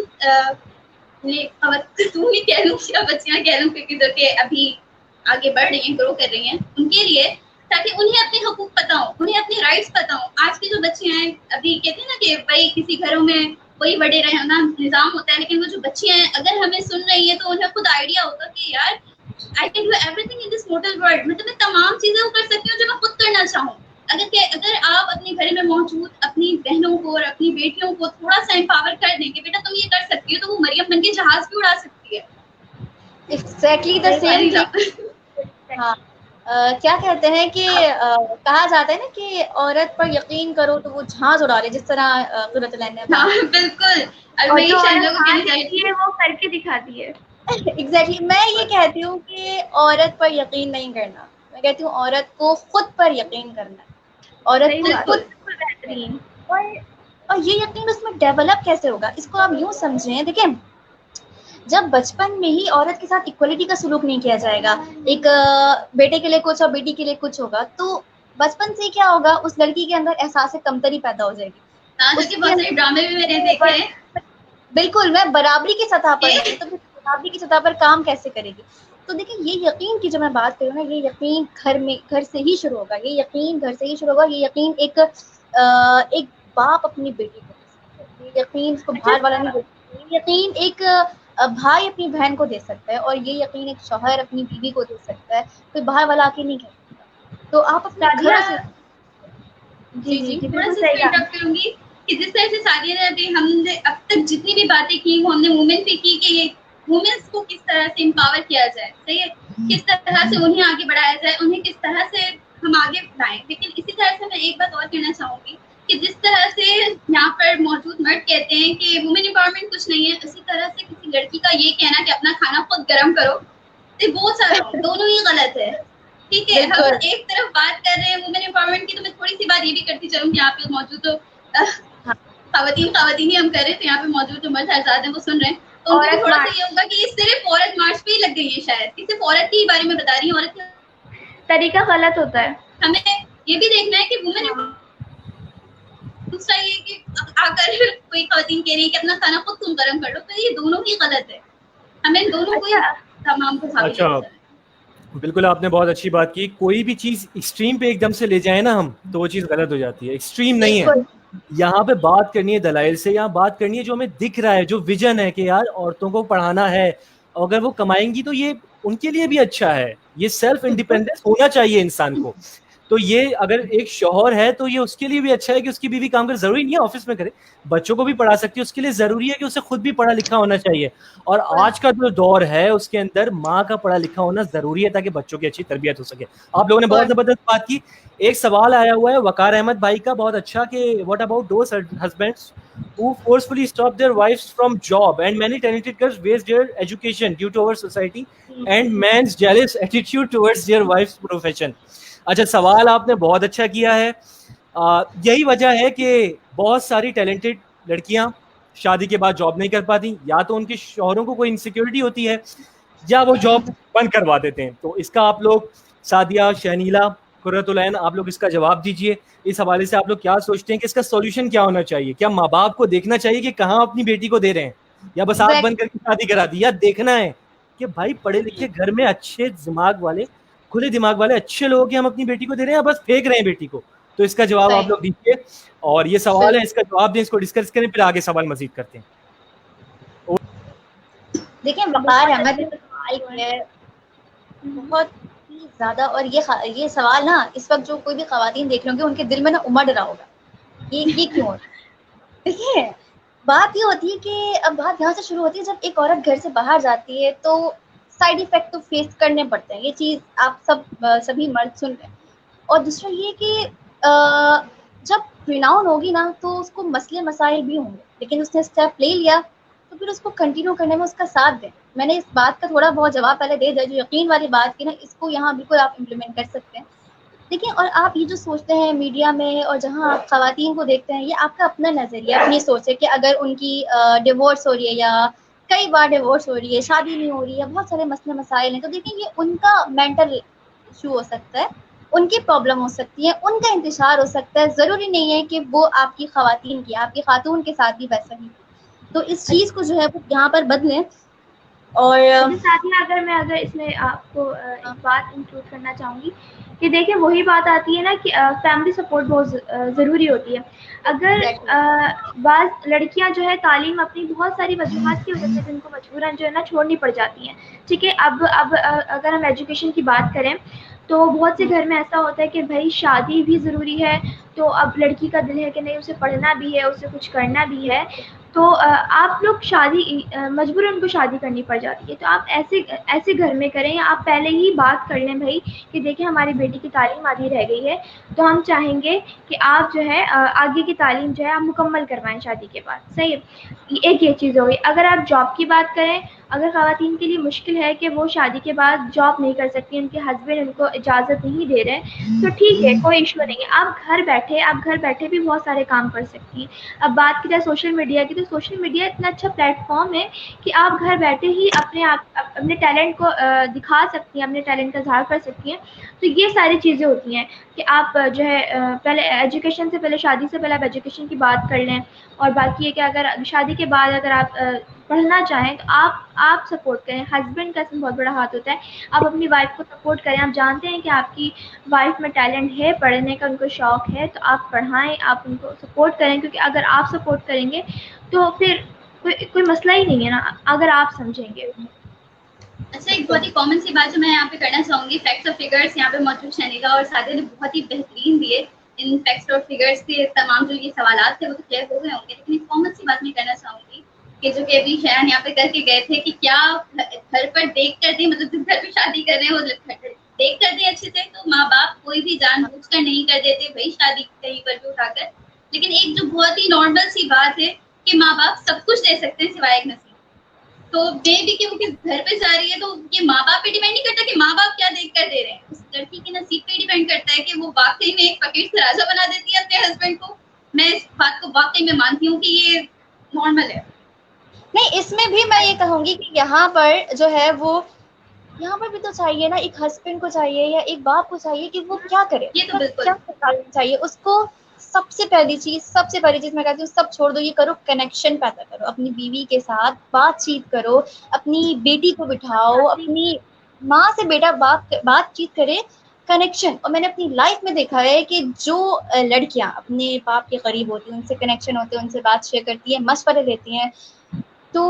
خواتین ہی کہہ لوں یا بچیاں کہہ لوں, کیونکہ جو کہ ابھی آگے بڑھ رہی ہیں, گرو کر رہی ہیں, ان کے لیے, تاکہ انہیں اپنے حقوق پتہ ہوں, انہیں اپنے رائٹس پتہ ہوں. آج کی جو بچے ہیں ابھی کہتے ہیں نا کہ بھائی کسی گھروں میں وہی بڑے رہنا نظام ہوتا ہے, لیکن وہ جو بچیاں ہیں اگر ہمیں سن رہی ہیں تو انہیں خود آئیڈیا ہوگا کہ یار I can do everything in this mortal world, مطلب میں تمام چیزیں وہ کر سکتی ہوں جو میں خود کرنا چاہوں. اگر آپ اپنے گھر میں موجود اپنی بہنوں کو اور اپنی بیٹیوں کو تھوڑا سا امپاور کر دیں کہ بیٹا تم یہ کر سکتی ہو, تو وہ مریم بن کے جہاز بھی اڑا سکتی ہے. Exactly the same thing. ہاں کیا کہتے ہیں کہ کہا جاتا ہے نا کہ عورت پر یقین کرو تو وہ جہاز اڑا لے, جس طرح قرۃ العین نے بالکل. اور جو وہ کر کے دکھاتی ہے. ایگزیکٹلی. میں یہ کہتی ہوں کہ عورت پر یقین نہیں کرنا, میں کہتی ہوں عورت کو خود پر یقین کرنا ہے. عورت کو خود بہترین. اور یہ یقین اس میں ڈیولپ کیسے ہوگا, اس کو آپ یوں سمجھیں. دیکھیں جب بچپن میں ہی عورت کے ساتھ ایکولیٹی کا سلوک نہیں کیا جائے گا, ایک بیٹے کے لیے کچھ اور بیٹی کے لیے کچھ ہوگا, تو بچپن سے کیا ہوگا, اس لڑکی کے اندر احساس کمتری پیدا ہو جائے گی. بہت سارے ڈرامے بھی میں نے دیکھے ہیں. بالکل, میں برابری کی سطح پر نہیں, تو برابری کی سطح پر کام کیسے کرے گی. تو دیکھیں یہ یقین کی جو میں بات کروں نا, یہ یقین گھر سے ہی شروع ہوگا. یہ یقین گھر سے ہی شروع ہوگا. یہ یقین ایک باپ اپنی بیٹی کو دے سکتا ہے, یہ یقین اس کو باہر والا نہیں دے سکتا. یہ یقین ایک بھائی اپنی بہن کو دے سکتا ہے, اور یہ یقین ایک شوہر اپنی بیوی کو دے سکتا ہے, کوئی باہر والا کے نہیں کہہ سکتا. تو آپ اپنے گھر سے جی تھوڑا سا انٹرپٹ کروں گی کہ جس طرح سے سعدیہ نے ابھی ہم نے اب تک جتنی بھی باتیں کی وہ ہم نے وومن پہ کی کہ یہ وومنس کو کس طرح سے امپاور کیا جائے, صحیح ہے, کس طرح سے انہیں آگے بڑھایا جائے, انہیں کس طرح سے ہم آگے بڑھائیں. لیکن اسی طرح سے میں ایک بات اور کہنا چاہوں گی کہ جس طرح سے یہاں پر موجود مرد کہتے ہیں کہ وومن امپاورمنٹ کچھ نہیں ہے, اسی طرح سے کسی لڑکی کا یہ کہنا کہ اپنا کھانا خود گرم کرو, یہ بہت سارا دونوں ہی غلط ہے. ٹھیک ہے, ہم ایک طرف بات کر رہے ہیں وومن امپاورمنٹ کی, تو میں تھوڑی سی بات یہ بھی کرتی چلوں کہ یہاں پہ موجود تو خواتین ہی ہم کر رہے ہیں, تو یہاں پہ موجود جو مرد حضرات ہیں وہ سن رہے ہیں, تو ان کو بھی تھوڑا سا یہ ہوگا کہ یہ صرف عورت مارچ پہ ہی لگ گئی ہے, شاید یہ صرف عورت کے بارے میں بتا رہی ہیں, عورت کا طریقہ غلط ہوتا ہے. ہمیں یہ بھی دیکھنا ہے کہ وومن دوسرا یہ کہ آ کر کوئی خواتین کہہ رہی ہے کہ اپنا کھانا خود تم گرم کر لو, تو یہ دونوں ہی غلط ہے. ہمیں دونوں کو تمام کو ساتھ اچھا بالکل آپ نے بہت اچھی بات کی. کوئی بھی چیز ایکسٹریم پہ ایک دم سے لے جائیں نا ہم, تو وہ چیز غلط ہو جاتی ہے. ایکسٹریم نہیں ہے, یہاں پہ بات کرنی ہے دلائل سے, یہاں بات کرنی ہے جو ہمیں دکھ رہا ہے, جو ویژن ہے کہ یار عورتوں کو پڑھانا ہے, اگر وہ کمائیں گی تو یہ ان کے لیے بھی اچھا ہے. یہ سیلف انڈیپینڈنس ہونا چاہیے انسان کو. تو یہ اگر ایک شوہر ہے تو یہ اس کے لیے بھی اچھا ہے کہ اس کی بیوی کام کرے. ضروری نہیں ہے آفس میں کرے, بچوں کو بھی پڑھا سکتی ہے, اس کے لیے ضروری ہے کہ اسے خود بھی پڑھا لکھا ہونا چاہیے. اور آج کا جو دور ہے اس کے اندر ماں کا پڑھا لکھا ہونا ضروری ہے تاکہ بچوں کی اچھی تربیت ہو سکے. آپ لوگوں نے بہت زبردست بات کی. ایک سوال آیا ہوا ہے وقار احمد بھائی کا بہت اچھا کہ what about those husbands who forcefully stop their wives from job and many talented girls waste their education due to our society and man's jealous attitude towards their wife's profession. اچھا سوال آپ نے بہت اچھا کیا ہے. یہی وجہ ہے کہ بہت ساری ٹیلنٹڈ لڑکیاں شادی کے بعد جاب نہیں کر پاتی, یا تو ان کے شوہروں کو کوئی انسیکیورٹی ہوتی ہے یا وہ جاب بند کروا دیتے ہیں. تو اس کا آپ لوگ سعدیہ, شہنیلا, قرۃ العین, آپ لوگ اس کا جواب دیجئے. اس حوالے سے آپ لوگ کیا سوچتے ہیں کہ اس کا سولوشن کیا ہونا چاہیے؟ کیا ماں باپ کو دیکھنا چاہیے کہ کہاں اپنی بیٹی کو دے رہے ہیں, یا بس آنکھ بند کر کے شادی کرا دی, یا دیکھنا ہے کہ بھائی پڑھے لکھے گھر میں اچھے دماغ والے, کھلے دماغ والے اچھے لوگ ہیں, ہم اپنی بیٹی کو دے رہے ہیں یا بس پھینک رہے ہیں بیٹی کو؟ تو اس کا جواب آپ لوگ دیجیے. اور یہ سوال ہے, اس کا جواب دیں, اس کو ڈسکس کریں, پھر آگے سوال مزید کرتے ہیں. دیکھیں وقار احمد نے سوال کیا ہے بہت ہی زیادہ, اور یہ سوال نا اس وقت جو کوئی بھی خواتین دیکھ لیں گے ان کے دل میں نا امڑ رہا ہوگا یہ کیوں ہوتا ہے. دیکھیے بات یہ ہوتی ہے کہ اب بات یہاں سے شروع ہوتی ہے, جب ایک عورت گھر سے باہر جاتی ہے تو سائڈ ایفیکٹ تو فیس کرنے پڑتے ہیں, یہ چیز آپ سبھی مرد سن رہے ہیں. اور دوسرا یہ کہ جب ریناؤن ہوگی نا تو اس کو مسئلے مسائل بھی ہوں گے, لیکن اس نے اسٹیپ لے لیا تو پھر اس کو کنٹینیو کرنے میں اس کا ساتھ دیں. میں نے اس بات کا تھوڑا بہت جواب پہلے دے دیا, جو یقین والی بات کی نا اس کو یہاں بالکل آپ امپلیمنٹ کر سکتے ہیں. دیکھیں، اور آپ یہ جو سوچتے ہیں میڈیا میں اور جہاں آپ خواتین کو دیکھتے ہیں، یہ آپ کا اپنا نظریہ، اپنی سوچ ہے کہ اگر ان کی ڈیورس ہو رہی ہے یا کئی بار ڈیورس ہو رہی ہے، شادی نہیں ہو رہی ہے، بہت سارے مسئلے مسائل ہیں، تو دیکھیں یہ ان کا مینٹل ایشو ہو سکتا ہے، ان کی پرابلم ہو سکتی ہے، ان کا انتشار ہو سکتا ہے، ضروری نہیں ہے کہ وہ آپ کی خواتین کی، آپ کی خاتون کے ساتھ بھی ویسا ہی ہو۔ تو اس چیز کو جو ہے وہ یہاں پر بدلیں۔ اور اچھا ساتھیہ، اگر اس میں آپ کو ایک بات انکلوڈ کرنا چاہوں گی کہ دیکھیں وہی بات آتی ہے نا کہ فیملی سپورٹ بہت ضروری ہوتی ہے۔ اگر بعض لڑکیاں جو ہے تعلیم اپنی بہت ساری وجوہات کی وجہ سے جن کو مجبوراً جو ہے نا چھوڑنی پڑ جاتی ہیں، ٹھیک ہے، اب اگر ہم ایجوکیشن کی بات کریں تو بہت سے گھر میں ایسا ہوتا ہے کہ بھائی شادی بھی ضروری ہے، تو اب لڑکی کا دل ہے کہ نہیں اسے پڑھنا بھی ہے، اسے کچھ کرنا بھی ہے، تو آپ لوگ شادی مجبوراً ان کو شادی کرنی پڑ جاتی ہے۔ تو آپ ایسے گھر میں کریں، یا آپ پہلے ہی بات کر لیں بھائی کہ دیکھیں ہماری بیٹی کی تعلیم آدھی رہ گئی ہے، تو ہم چاہیں گے کہ آپ جو ہے آگے کی تعلیم جو ہے آپ مکمل کروائیں شادی کے بعد، صحیح ہے، ایک یہ چیز ہو گئی۔ اگر آپ جاب کی بات کریں، اگر خواتین کے لیے مشکل ہے کہ وہ شادی کے بعد جاب نہیں کر سکتی، ان کے ہسبینڈ ان کو اجازت نہیں دے رہے، تو ٹھیک ہے، کوئی ایشو نہیں ہے، آپ گھر بیٹھے بھی بہت سارے کام کر سکتی ہیں۔ اب بات کی جائے سوشل میڈیا کی، تو سوشل میڈیا اتنا اچھا پلیٹ فارم ہے کہ آپ گھر بیٹھے ہی اپنے ٹیلنٹ کو دکھا سکتی ہیں، اپنے ٹیلنٹ کا اظہار کر سکتی ہیں۔ تو یہ ساری چیزیں ہوتی ہیں کہ آپ جو ہے پہلے ایجوکیشن سے پہلے، شادی سے پہلے آپ ایجوکیشن کی بات کر لیں، اور باقی ہے کہ اگر شادی کے بعد اگر آپ پڑھنا چاہیں تو آپ سپورٹ کریں۔ ہسبینڈ کا اس میں بہت بڑا ہاتھ ہوتا ہے، آپ اپنی وائف کو سپورٹ کریں۔ آپ جانتے ہیں کہ آپ کی وائف میں ٹیلنٹ ہے، پڑھنے کا ان کو شوق ہے، تو آپ پڑھائیں، آپ ان کو سپورٹ کریں، کیونکہ اگر آپ سپورٹ کریں گے تو پھر کوئی مسئلہ ہی نہیں ہے نا، اگر آپ سمجھیں گے۔ اچھا، ایک بہت ہی کامن سی بات جو میں یہاں پہ کرنا چاہوں گی، فیکٹس اور فگرس یہاں پہ موجود شنیگا اور سادہ نے بہت ہی بہترین دیے۔ ان فیکٹس اور فگرس کے تمام جو یہ سوالات تھے وہ تو کلیئر ہو گئے ہوں گے، لیکن ایک کامن سی بات میں کرنا چاہوں گی کہ جو کہ ابھی شیان یہاں پہ کر کے گئے تھے کہ کیا گھر پر دیکھ کر دیں، مطلب جس گھر پہ شادی کر رہے ہیں وہ دیکھ کر دیں اچھے سے، تو ماں باپ کوئی بھی جان بوجھ کر نہیں کر دیتے بھائی شادی کہیں پر بھی اٹھا کر، لیکن ایک جو بہت ہی نارمل سی بات ہے کہ ماں باپ سب کچھ دے سکتے ہیں سوائے ایک نصیب۔ تو مے بھی کہ وہ کس گھر پہ جا رہی ہے تو یہ ماں باپ پہ ڈیپینڈ نہیں کرتا کہ ماں باپ کیا دیکھ کر دے رہے ہیں، اس لڑکی کے نصیب پہ ڈیپینڈ کرتا ہے کہ وہ واقعی میں ایک فقیر سے راجا بنا دیتی ہے اپنے ہسبینڈ کو۔ میں اس بات کو واقعی میں مانتی ہوں کہ یہ نارمل ہے۔ نہیں، اس میں بھی میں یہ کہوں گی کہ یہاں پر جو ہے وہ یہاں پر بھی تو چاہیے نا، ایک ہسبینڈ کو چاہیے یا ایک باپ کو چاہیے کہ وہ کیا کرے، یہ تو بالکل کیا کرنا چاہیے اس کو۔ سب سے پہلی چیز میں کہتی ہوں، سب چھوڑ دو، یہ کرو، کنیکشن پیدا کرو اپنی بیوی کے ساتھ، بات چیت کرو، اپنی بیٹی کو بٹھاؤ، اپنی ماں سے بیٹا بات چیت کرے، کنیکشن۔ اور میں نے اپنی لائف میں دیکھا ہے کہ جو لڑکیاں اپنے باپ کے قریب ہوتی ہیں، ان سے کنیکشن ہوتے ہیں، ان سے بات شیئر کرتی ہیں، مشورے دیتی ہیں، تو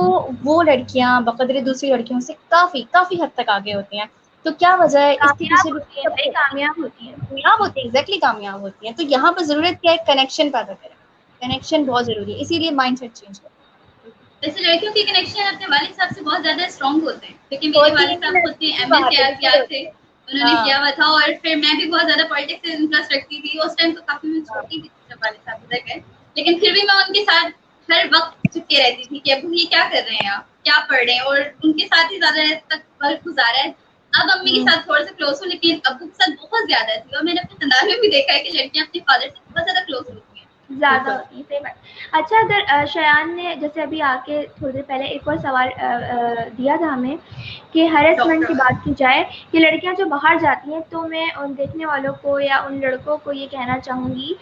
وہ لڑکیاں بقدر دوسری لڑکیوں سے کافی کافی حد تک آگے ہوتی ہیں۔ تو کیا وجہ ہے اس کے پیچھے کامیاب بھی؟ ہوتی ہیں بھائی، کامیاب ہوتی ہیں۔ کامیاب ہوتی ہے، ایگزیکٹلی کامیاب ہوتی ہیں۔ تو یہاں پر ضرورت کیا ہے؟ کنیکشن پیدا کریں، کنیکشن بہت ضروری ہے، اسی لیے مائنڈ سیٹ چینج کریں۔ ویسے لڑکیوں کے کنیکشن اپنے والد صاحب سے بہت زیادہ اسٹرانگ ہوتے ہیں، کیونکہ میرے والد صاحب خود کے ایم ایس یاد تھے، انہوں نے کیا ہوا تھا، اور پھر میں بھی بہت زیادہ پالیٹکس سے انٹرسٹ رکھتی تھی اس ٹائم، تو کافی میں چھوٹی بھی تھی جب والد صاحب ادھر گئے، لیکن پھر بھی میں ان کے ساتھ ہر وقت چپکے رہتی تھی کہ ابو یہ کیا کر رہے ہیں آپ، کیا پڑھ رہے ہیں، اور ان کے ساتھ ہی زیادہ تک وقت گزارا ہے۔ اب امی کے ساتھ تھوڑا سا کلوز ہوں، لیکن ابو کے ساتھ بہت زیادہ تھی، اور میں نے اپنے خاندان میں بھی دیکھا ہے کہ لڑکیاں اپنے فادر سے بہت زیادہ کلوز ہوتی ہیں۔ زیادہ ہوتی ہے، صحیح بات۔ اچھا، اگر شیان نے جیسے ابھی آ کے تھوڑی دیر پہلے ایک اور سوال دیا تھا ہمیں کہ ہیرسمنٹ کی بات کی جائے کہ لڑکیاں جو باہر جاتی ہیں، تو میں ان دیکھنے والوں کو یا ان لڑکوں کو یہ کہنا چاہوں گی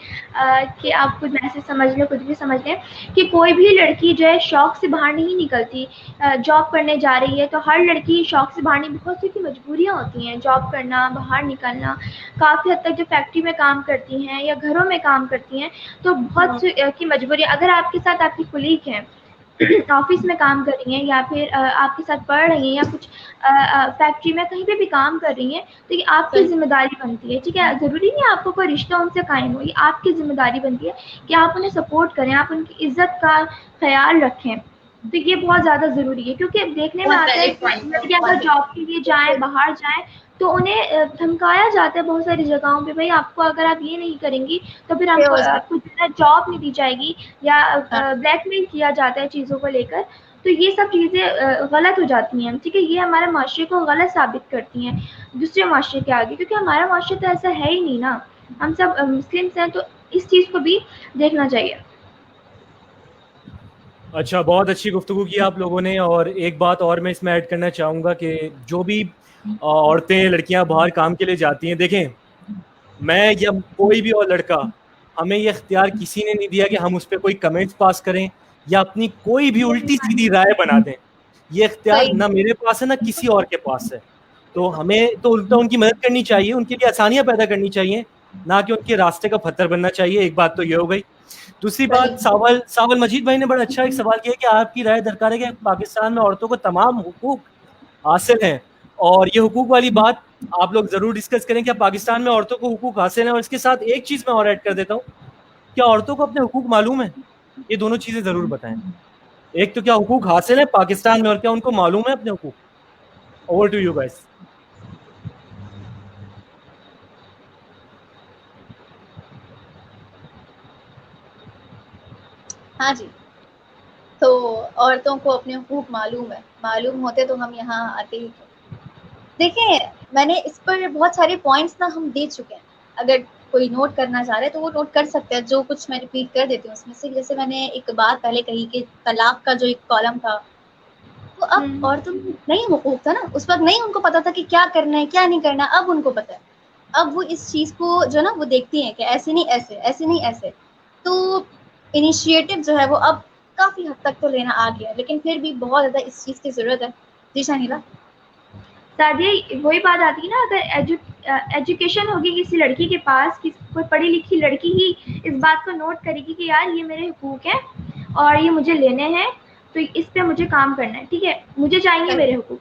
کہ آپ کچھ میسج سمجھ لیں، کچھ بھی سمجھ لیں، کہ کوئی بھی لڑکی جو ہے شوق سے باہر نہیں نکلتی۔ جاب کرنے جا رہی ہے تو ہر لڑکی شوق سے باہر نہیں، بہت سی کی مجبوریاں ہوتی ہیں، جاب کرنا، باہر نکلنا، کافی حد تک جو فیکٹری میں کام کرتی ہیں یا گھروں میں کام کرتی ہیں، تو بہت سی کی مجبوری۔ اگر آپ کے ساتھ آپ کی کلیگ ہیں، آفس میں کام کر رہی ہیں، یا پھر آپ کے ساتھ پڑھ رہی ہیں، یا کچھ فیکٹری میں کہیں پہ بھی کام کر رہی ہیں، تو یہ آپ کی ذمہ داری بنتی ہے، ٹھیک ہے؟ ضروری نہیں ہے آپ کو کوئی رشتہ ان سے قائم ہو، یہ آپ کی ذمہ داری بنتی ہے کہ آپ انہیں سپورٹ کریں، آپ ان کی عزت کا خیال رکھیں۔ تو یہ بہت زیادہ ضروری ہے، کیونکہ دیکھنے میں بہت آتا ہے ویلڈ کہ پوائنٹ ہے، لڑکیاں اگر بہت جاب کے لیے جائیں، باہر جائیں، تو انہیں دھمکایا جاتا ہے بہت ساری جگہوں پہ، بھائی آپ کو اگر آپ یہ نہیں کریں گی تو پھر آپ کو جاب نہیں دی جائے گی، یا بلیک میل کیا جاتا ہے چیزوں کو لے کر۔ تو یہ سب چیزیں غلط ہو جاتی ہیں، ٹھیک ہے. یہ ہمارے معاشرے کو غلط ثابت کرتی ہیں دوسرے معاشرے کے آگے، کیونکہ ہمارا معاشرہ تو ایسا ہے ہی نہیں نا، ہم سب مسلمس ہیں، تو اس چیز کو بھی دیکھنا چاہیے. اچھا، بہت اچھی گفتگو کی آپ لوگوں نے. اور ایک بات اور میں اس میں ایڈ کرنا چاہوں گا کہ جو بھی عورتیں لڑکیاں باہر کام کے لیے جاتی ہیں، دیکھیں میں یا کوئی بھی اور لڑکا، ہمیں یہ اختیار کسی نے نہیں دیا کہ ہم اس پہ کوئی کمنٹس پاس کریں یا اپنی کوئی بھی الٹی سیدھی رائے بنا دیں. یہ اختیار نہ میرے پاس ہے نہ کسی اور کے پاس ہے. تو ہمیں تو الٹا ان کی مدد کرنی چاہیے، ان کے لیے آسانیاں پیدا کرنی چاہیے، نہ کہ ان کے راستے کا پتھر بننا چاہیے. ایک بات تو یہ ہو گئی. دوسری بات، ساول مجید بھائی نے بڑا اچھا ایک سوال کیا کہ آپ کی رائے درکار ہے کہ پاکستان میں عورتوں کو تمام حقوق حاصل ہیں. اور یہ حقوق والی بات آپ لوگ ضرور ڈسکس کریں کہ پاکستان میں عورتوں کو حقوق حاصل ہیں. اور اس کے ساتھ ایک چیز میں اور ایڈ کر دیتا ہوں، کیا عورتوں کو اپنے حقوق معلوم ہیں؟ یہ دونوں چیزیں ضرور بتائیں. ایک تو کیا حقوق حاصل ہیں پاکستان میں، اور کیا ان کو معلوم ہے اپنے حقوق؟ Over to you guys. ہاں جی، تو عورتوں کو اپنے حقوق معلوم ہے، معلوم ہوتے تو ہم یہاں آتے ہی تھے. دیکھیں میں نے اس پر بہت سارے پوائنٹس نا ہم دے چکے ہیں، اگر کوئی نوٹ کرنا چاہ رہے تو وہ نوٹ کر سکتے ہیں. جو کچھ میں ریپیٹ کر دیتی ہوں اس میں سے، جیسے میں نے ایک بات پہلے کہی کہ طلاق کا جو ایک کالم تھا، تو اب عورتوں میں نہیں حقوق تھا نا، اس وقت نہیں ان کو پتا تھا کہ کیا کرنا ہے کیا نہیں کرنا. اب ان کو پتا ہے، اب وہ اس چیز کو جو نا وہ دیکھتی ہیں کہ ایسے نہیں ایسے، ایسے نہیں ایسے. تو انیشیٹو جو ہے وہ اب کافی حد تک تو لینا آ گیا، لیکن پھر بھی بہت زیادہ اس چیز کی ضرورت ہے. جی شاہینہ. سعدیہ وہی بات آتی ہے نا، اگر ایجوکیشن ہوگی کسی لڑکی کے پاس، کوئی پڑھی لکھی لڑکی ہی اس بات کو نوٹ کرے گی کہ یار یہ میرے حقوق ہیں اور یہ مجھے لینے ہیں، تو اس پہ مجھے کام کرنا ہے، ٹھیک ہے، مجھے چاہیے میرے حقوق.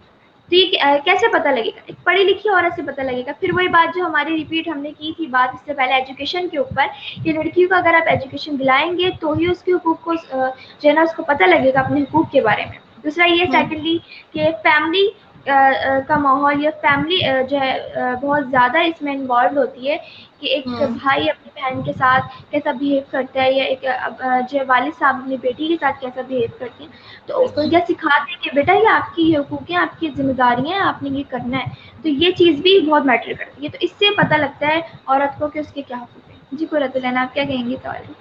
تو یہ کیسے پتہ لگے گا؟ ایک پڑھی لکھی عورت سے پتہ لگے گا. پھر وہی بات جو ہماری ریپیٹ ہم نے کی تھی بات اس سے پہلے ایجوکیشن کے اوپر، کہ لڑکیوں کو اگر آپ ایجوکیشن دلائیں گے تو ہی اس کے حقوق کو جو ہے نا اس کو پتہ لگے گا اپنے حقوق کے بارے میں. دوسرا یہ سیکنڈلی کہ فیملی کا ماحول یا فیملی جو ہے بہت زیادہ اس میں انوالوڈ ہوتی ہے، کہ ایک بھائی اپنی بہن کے ساتھ کیسا بہیو کرتا ہے، یا ایک جو والد صاحب اپنی بیٹی کے ساتھ کیسا بہیو کرتے ہیں. تو یا سکھاتے ہیں کہ بیٹا یہ آپ کی حقوق ہیں، آپ کی ذمہ داریاں ہیں، آپ نے یہ کرنا ہے. تو یہ چیز بھی بہت میٹر کرتی ہے. تو اس سے پتہ لگتا ہے عورت کو کہ اس کے کیا حقوق ہیں. جی قرۃ العین آپ کیا کہیں گی سوال؟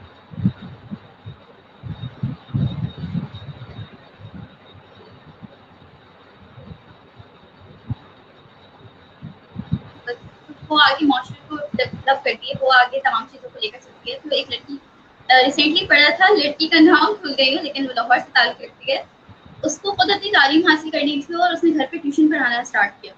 وہ آگے معاشرے کو ڈیولپ کرتی ہے، وہ آگے تمام چیزوں کو لے کر چلتی ہے. تو ایک لڑکی ریسنٹلی پڑھا تھا، لڑکی کا نام بھول گئی ہوں لیکن وہ لاہور سے تعلق کرتی ہے. اس کو خود اپنی تعلیم حاصل کرنی تھی اور اس نے گھر پہ ٹیوشن پڑھانا اسٹارٹ کیا.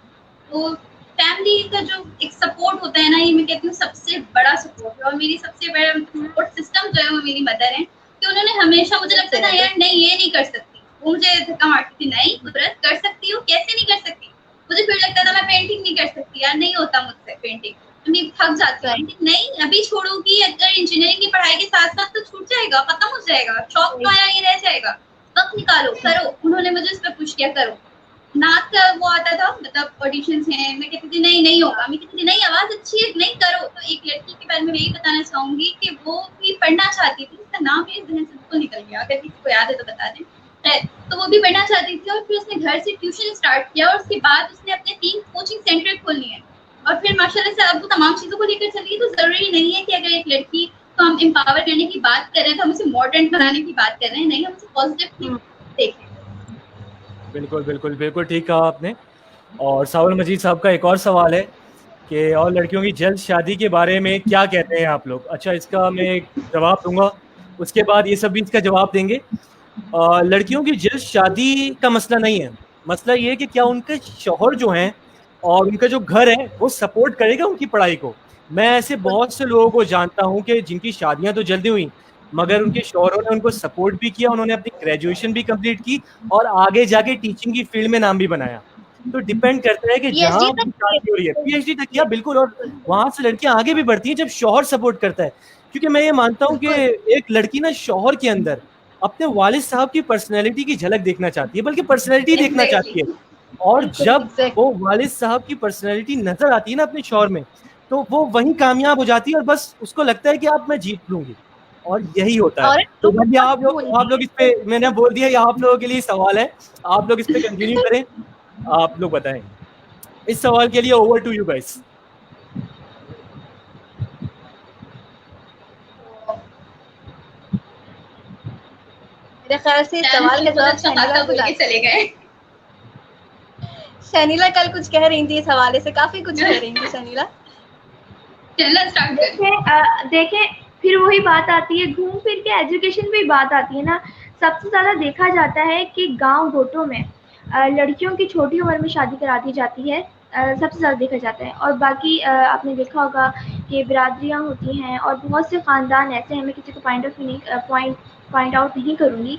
تو فیملی کا جو ایک سپورٹ ہوتا ہے نا، یہ میں کہتی ہوں سب سے بڑا سپورٹ ہے. اور میری سب سے بڑا سپورٹ سسٹم جو ہے وہ میری مدر ہے، کہ انہوں نے ہمیشہ، مجھے لگتا تھا یار نہیں یہ نہیں کر سکتی، وہ مجھے دھکا مارتی تھی، نہیں قدرت کر سکتی ہوں، کیسے نہیں کر سکتی. مجھے پھر لگتا تھا میں پینٹنگ نہیں کر سکتی، یار نہیں ہوتا مجھ سے پینٹنگ، میں تھک جاتی ہوں. نہیں ابھی چھوڑوں گی، اگر انجینئرنگ کی پڑھائی کے ساتھ ساتھ تو چھوٹ جائے گا، ختم ہو جائے گا، شوق تو آیا یہ رہ جائے گا، وقت نکالو کرو. انہوں نے مجھے اس پہ پوچھ کیا کرو. نعت کا وہ آتا تھا، مطلب آڈیشنز ہیں، میں کہتی تھی نہیں نہیں ہوگا، میں کہتی تھی نہیں آواز اچھی ہے نہیں کرو. تو ایک لڑکی کے بارے میں یہی بتانا چاہوں گی کہ وہ بھی پڑھنا چاہتی تھی، اس کا نام میرے ذہن سے بالکل نکل گیا، اگر کسی کو یاد ہے تو بتا دیں. تو وہ بھی پڑھنا چاہتی تھی، اور پھر اس نے گھر سے ٹیوشن اسٹارٹ کیا، اور اس کے بعد اس نے اپنے 3 کوچنگ سینٹر کھول لیے ہیں. اور پھر ماشاء اللہ سے اب وہ تمام چیزوں کو لے کر چلی. تو ضروری نہیں ہے کہ اگر ایک لڑکی کو ہم امپاور کرنے کی بات کر رہے ہیں تو ہم اسے ماڈرن بنانے کی بات کر رہے ہیں، نہیں، ہم اسے پازیٹیو دیکھیں. بالکل بالکل بالکل ٹھیک کہا آپ نے. اور ساول مجید صاحب کا ایک اور سوال ہے کہ اور لڑکیوں کی جلد شادی کے بارے میں کیا کہتے ہیں آپ لوگ؟ اچھا، اس کا میں ایک جواب دوں گا، اس کے بعد یہ سب بھی اس کا جواب دیں گے. لڑکیوں کی جلد شادی کا مسئلہ نہیں ہے، مسئلہ یہ ہے کہ کیا ان کے شوہر جو ہیں اور ان کا جو گھر ہے وہ سپورٹ کرے گا ان کی پڑھائی کو. میں ایسے بہت سے لوگوں کو جانتا ہوں کہ جن کی شادیاں تو جلدی ہوئیں مگر ان کے شوہروں نے ان کو سپورٹ بھی کیا، انہوں نے اپنی گریجویشن بھی کمپلیٹ کی اور آگے جا کے ٹیچنگ کی فیلڈ میں نام بھی بنایا. تو ڈیپینڈ کرتا ہے کہ جہاں شادی ہو رہی ہے پی ایچ ڈی تک کیا، بالکل، اور وہاں سے لڑکیاں آگے بھی بڑھتی ہیں جب شوہر سپورٹ کرتا ہے. کیونکہ میں یہ مانتا ہوں کہ ایک لڑکی نا شوہر کے اندر اپنے والد صاحب کی پرسنالٹی کی جھلک دیکھنا چاہتی ہے، بلکہ پرسنالٹی دیکھنا چاہتی ہے. اور جب وہ والد صاحب کی پرسنالٹی نظر آتی ہے نا اپنے شوہر میں، تو وہ وہیں کامیاب ہو جاتی ہے اور بس اس کو لگتا ہے کہ اب میں جیت لوں گی. اور یہی ہوتا اور ہے. تو بھائی آپ لوگ اس پہ میں نے بول دیا, یہ آپ لوگوں کے لیے سوال ہے, آپ لوگ اس پہ کنٹینیو کریں, آپ لوگ بتائیں اس سوال کے لیے. Over to you guys. میرے خیال سے اس سوال کا جواب شنیلا کو چلے گئے. شنیلا کل کچھ کہہ رہی تھی اس حوالے سے, کافی کچھ کہہ رہی تھی شنیلا. دیکھیں پھر وہی بات آتی ہے, گھوم پھر کے ایجوکیشن پہ بات آتی ہے نا. سب سے زیادہ دیکھا جاتا ہے کہ گاؤں گوٹوں میں لڑکیوں کی چھوٹی عمر میں شادی کرا دی جاتی ہے, سب سے زیادہ دیکھا جاتا ہے. اور باقی آپ نے دیکھا ہوگا کہ برادریاں ہوتی ہیں اور بہت سے خاندان ایسے ہیں, میں کسی کو پوائنٹ آؤٹ نہیں کروں گی,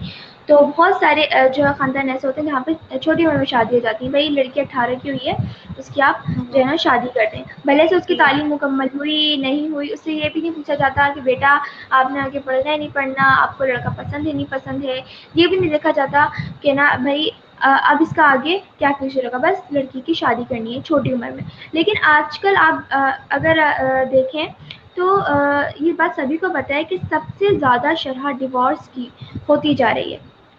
تو بہت سارے جو ہے خاندان ایسے ہوتے ہیں جہاں پہ چھوٹی عمر میں شادی ہو جاتی ہے. بھائی لڑکی 18 کی ہوئی ہے, اس کی آپ جو ہے نا شادی کر دیں, بھلے سے اس کی تعلیم مکمل ہوئی نہیں ہوئی, اس سے یہ بھی نہیں پوچھا جاتا کہ بیٹا آپ نے آگے پڑھنا ہے نہیں پڑھنا, آپ کو لڑکا پسند ہے نہیں پسند ہے, یہ بھی نہیں دیکھا جاتا کہ نا بھائی اب اس کا آگے کیا فیوچر ہوگا, بس لڑکی کی شادی کرنی ہے چھوٹی عمر میں. لیکن آج کل آپ اگر دیکھیں تو یہ بات سبھی کو پتہ ہے کہ سب سے زیادہ شرح ڈیورس کی ہوتی جا رہی ہے.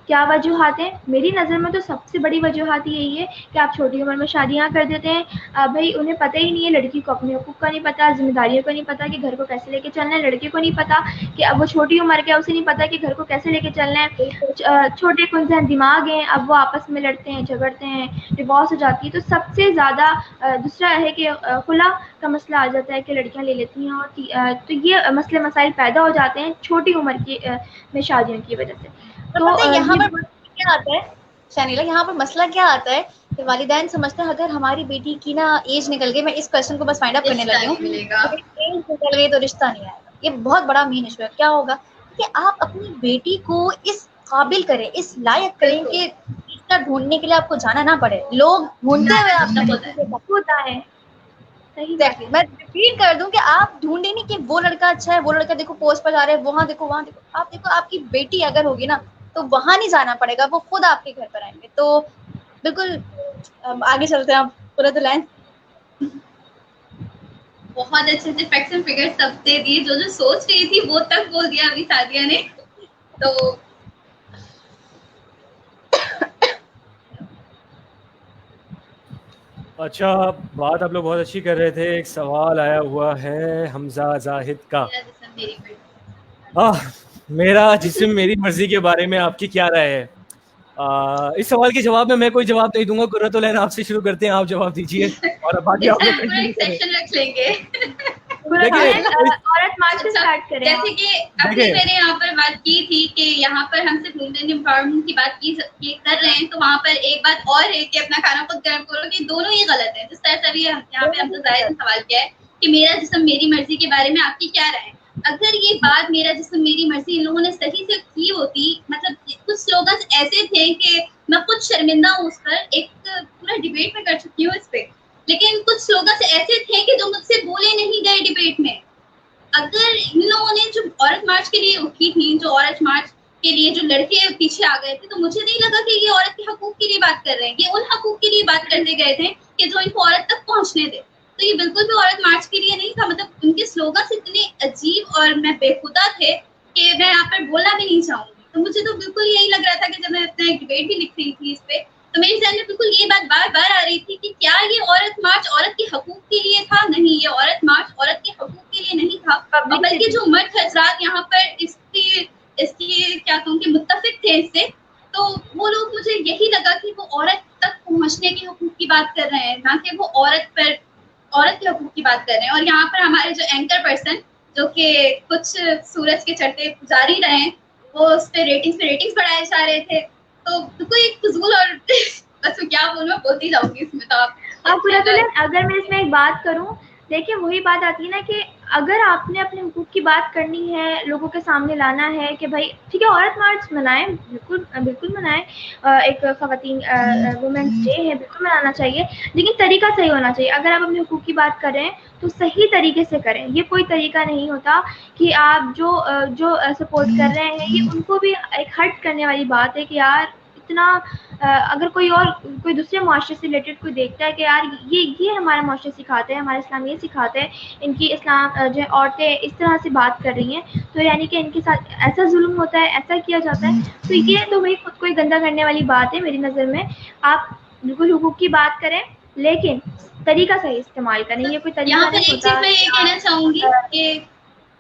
کیا وجوہات ہیں؟ میری نظر میں تو سب سے بڑی وجوہات یہی ہے کہ آپ چھوٹی عمر میں شادیاں کر دیتے ہیں. بھائی انہیں پتہ ہی نہیں ہے, لڑکی کو اپنے حقوق کا نہیں پتا, ذمہ داریوں کا نہیں پتا کہ گھر کو کیسے لے کے چلنا ہے. لڑکے کو نہیں پتا کہ اب وہ چھوٹی عمر کا, اسے نہیں پتا کہ گھر کو کیسے لے کے چلنا ہے. چھوٹے کنجن دماغ ہیں, اب وہ آپس میں لڑتے ہیں, جھگڑتے ہیں, ڈیورس ہو جاتی ہے. تو سب سے زیادہ دوسرا ہے کہ خلا کا مسئلہ آ جاتا ہے کہ لڑکیاں لے لیتی ہیں, اور تو یہ مسئلے مسائل پیدا ہو جاتے ہیں چھوٹی عمر کی میں شادیوں کی وجہ سے. تو یہاں پر کیا آتا ہے شنیلا, یہاں پر مسئلہ کیا آتا ہے کہ والدین سمجھتے ہیں اگر ہماری بیٹی کی نا ایج نکل گئی, میں اس کوشچن کو بس فائنڈ اپ کرنے لگی ہوں, ایج نکل گئی تو رشتہ نہیں آئے گا. یہ بہت بڑا مین ایشو ہے. کیا ہوگا کہ آپ اپنی بیٹی کو اس قابل کریں, اس لائق کریں کہ رشتہ ڈھونڈنے کے لیے آپ کو جانا نہ پڑے. لوگ ڈھونڈتے ہوئے آپ ہوتا ہے. صحیح بات ہے. میں ریپیٹ کر دوں کہ آپ ڈھونڈیں نہیں کہ وہ لڑکا اچھا ہے, وہ لڑکا دیکھو پوسٹ پر جا رہا ہے, وہاں دیکھو وہاں دیکھو. آپ دیکھو آپ کی بیٹی اگر ہوگی نا تو وہاں نہیں جانا پڑے گا, وہ خود آپ کے گھر پر آئیں گے. تو بالکل آگے چلتے ہیں, آپ پورا تو لائن. بہت اچھے سے فیکٹس اینڈ فگرز سب دے دیے, جو سوچ رہی تھی وہ تک بول دیا ابھی سادیہ نے. تو اچھا, بات آپ لوگ بہت اچھی کر رہے تھے. ایک سوال آیا ہوا ہے حمزہ زاہد کا. میرا جسم میری مرضی کے بارے میں آپ کی کیا رائے ہے؟ اس سوال کے جواب میں کوئی جواب نہیں دوں گا. قرۃ العین آپ سے شروع کرتے ہیں, آپ جواب دیجیے اور باقی آپ لوگ کنٹینیو کریں. سیکشن رکھ لیں گے. عورت مارچ سے اسٹارٹ کریں. جیسے کہ ابھی میں نے یہاں پر بات کی تھی کہ یہاں پر ہم صرف ویمن امپاورمنٹ کی بات کر رہے ہیں, تو وہاں پر ایک بات اور ہے کہ اپنا کھانا خود گرم کرو, کہ دونوں ہی غلط ہے. جس طرح سے ابھی یہاں پہ ہم تو ظاہر نے سوال کیا ہے کہ میرا جسم میری مرضی کے بارے میں آپ کی کیا رائے ہے. اگر یہ بات میرا جسم میری مرضی ان لوگوں نے صحیح سے کی ہوتی, مطلب کچھ سلوگنس ایسے تھے کہ میں خود شرمندہ ہوں اس پر, ایک پورا ڈبیٹ میں کر چکی ہوں اس پہ, لیکن کچھ سلوگنس ایسے تھے کہ جو مجھ سے بولے نہیں گئے ڈبیٹ میں. اگر ان لوگوں نے جو عورت مارچ کے لیے اٹھی تھی, جو عورت مارچ کے لیے جو لڑکے پیچھے آ گئے تھے, تو مجھے نہیں لگا کہ یہ عورت کے حقوق کے لیے بات کر رہے ہیں. یہ ان حقوق کے لیے بات کرنے گئے تھے کہ جو ان کو عورت تک پہنچنے دے. تو یہ بالکل بھی عورت مارچ کے لیے نہیں تھا. مطلب ان کے سلوگنس اتنے عجیب اور میں بے خدا تھے کہ میں یہاں پر بولنا بھی نہیں چاہوں گی. تو مجھے تو بالکل یہی لگ رہا تھا کہ جب میں اپنا ایک ڈبیٹ بھی لکھ رہی تھی اس پہ, تو میرے ذہن میں بالکل یہ بات بار بار آ رہی تھی کہ کیا یہ عورت مارچ عورت کے حقوق کے لیے تھا؟ نہیں, یہ عورت مارچ عورت کے حقوق کے لیے نہیں تھا, بلکہ جو مرد حضرات یہاں پر اس کی کیا کہوں کہ متفق تھے اس سے, تو وہ لوگ مجھے یہی لگا کہ وہ عورت تک پہنچنے کے حقوق کی بات کر رہے ہیں, نہ کہ وہ عورت کے حقوق کی بات کر رہے ہیں. اور یہاں پر ہمارے جو اینکر پرسن جو کہ کچھ سورج کے چڑھتے جاری رہے ہیں, وہ اس پہ ریٹنگز بڑھائے جا رہے تھے. تو کوئی فضول اور بس میں کیا بولوں, میں بولتی جاؤں گی اس میں. تو آپ اگر میں اس میں ایک بات کروں, دیکھیں وہی بات آتی ہے نا کہ اگر آپ نے اپنے حقوق کی بات کرنی ہے, لوگوں کے سامنے لانا ہے کہ بھائی ٹھیک ہے عورت مارچ منائیں, بالکل منائیں, ایک خواتین وومنس ڈے ہے, بالکل منانا چاہیے, لیکن طریقہ صحیح ہونا چاہیے. اگر آپ اپنے حقوق کی بات کریں تو صحیح طریقے سے کریں. یہ کوئی طریقہ نہیں ہوتا کہ آپ جو سپورٹ کر رہے ہیں, یہ ان کو بھی ایک ہرٹ کرنے والی بات ہے کہ یار اتنا اگر کوئی دوسرے معاشرے سے ریلیٹڈ کوئی دیکھتا ہے کہ یار یہ ہمارا معاشرہ سکھاتا ہے، ہمارا اسلام یہ سکھاتا ہے، ان کی اسلام جو ہے عورتیں اس طرح سے بات کر رہی ہیں تو یعنی کہ ان کے ساتھ ایسا ظلم ہوتا ہے، ایسا کیا جاتا ہے، تو یہ تو بھائی خود کو ہی گندہ کرنے والی بات ہے میری نظر میں. آپ بالکل حقوق کی بات کریں لیکن طریقہ صحیح استعمال کریں. یہ کوئی طریقہ یہاں پر نہیں ایک ہوتا چیز میں یہ کہنا چاہوں گی کہ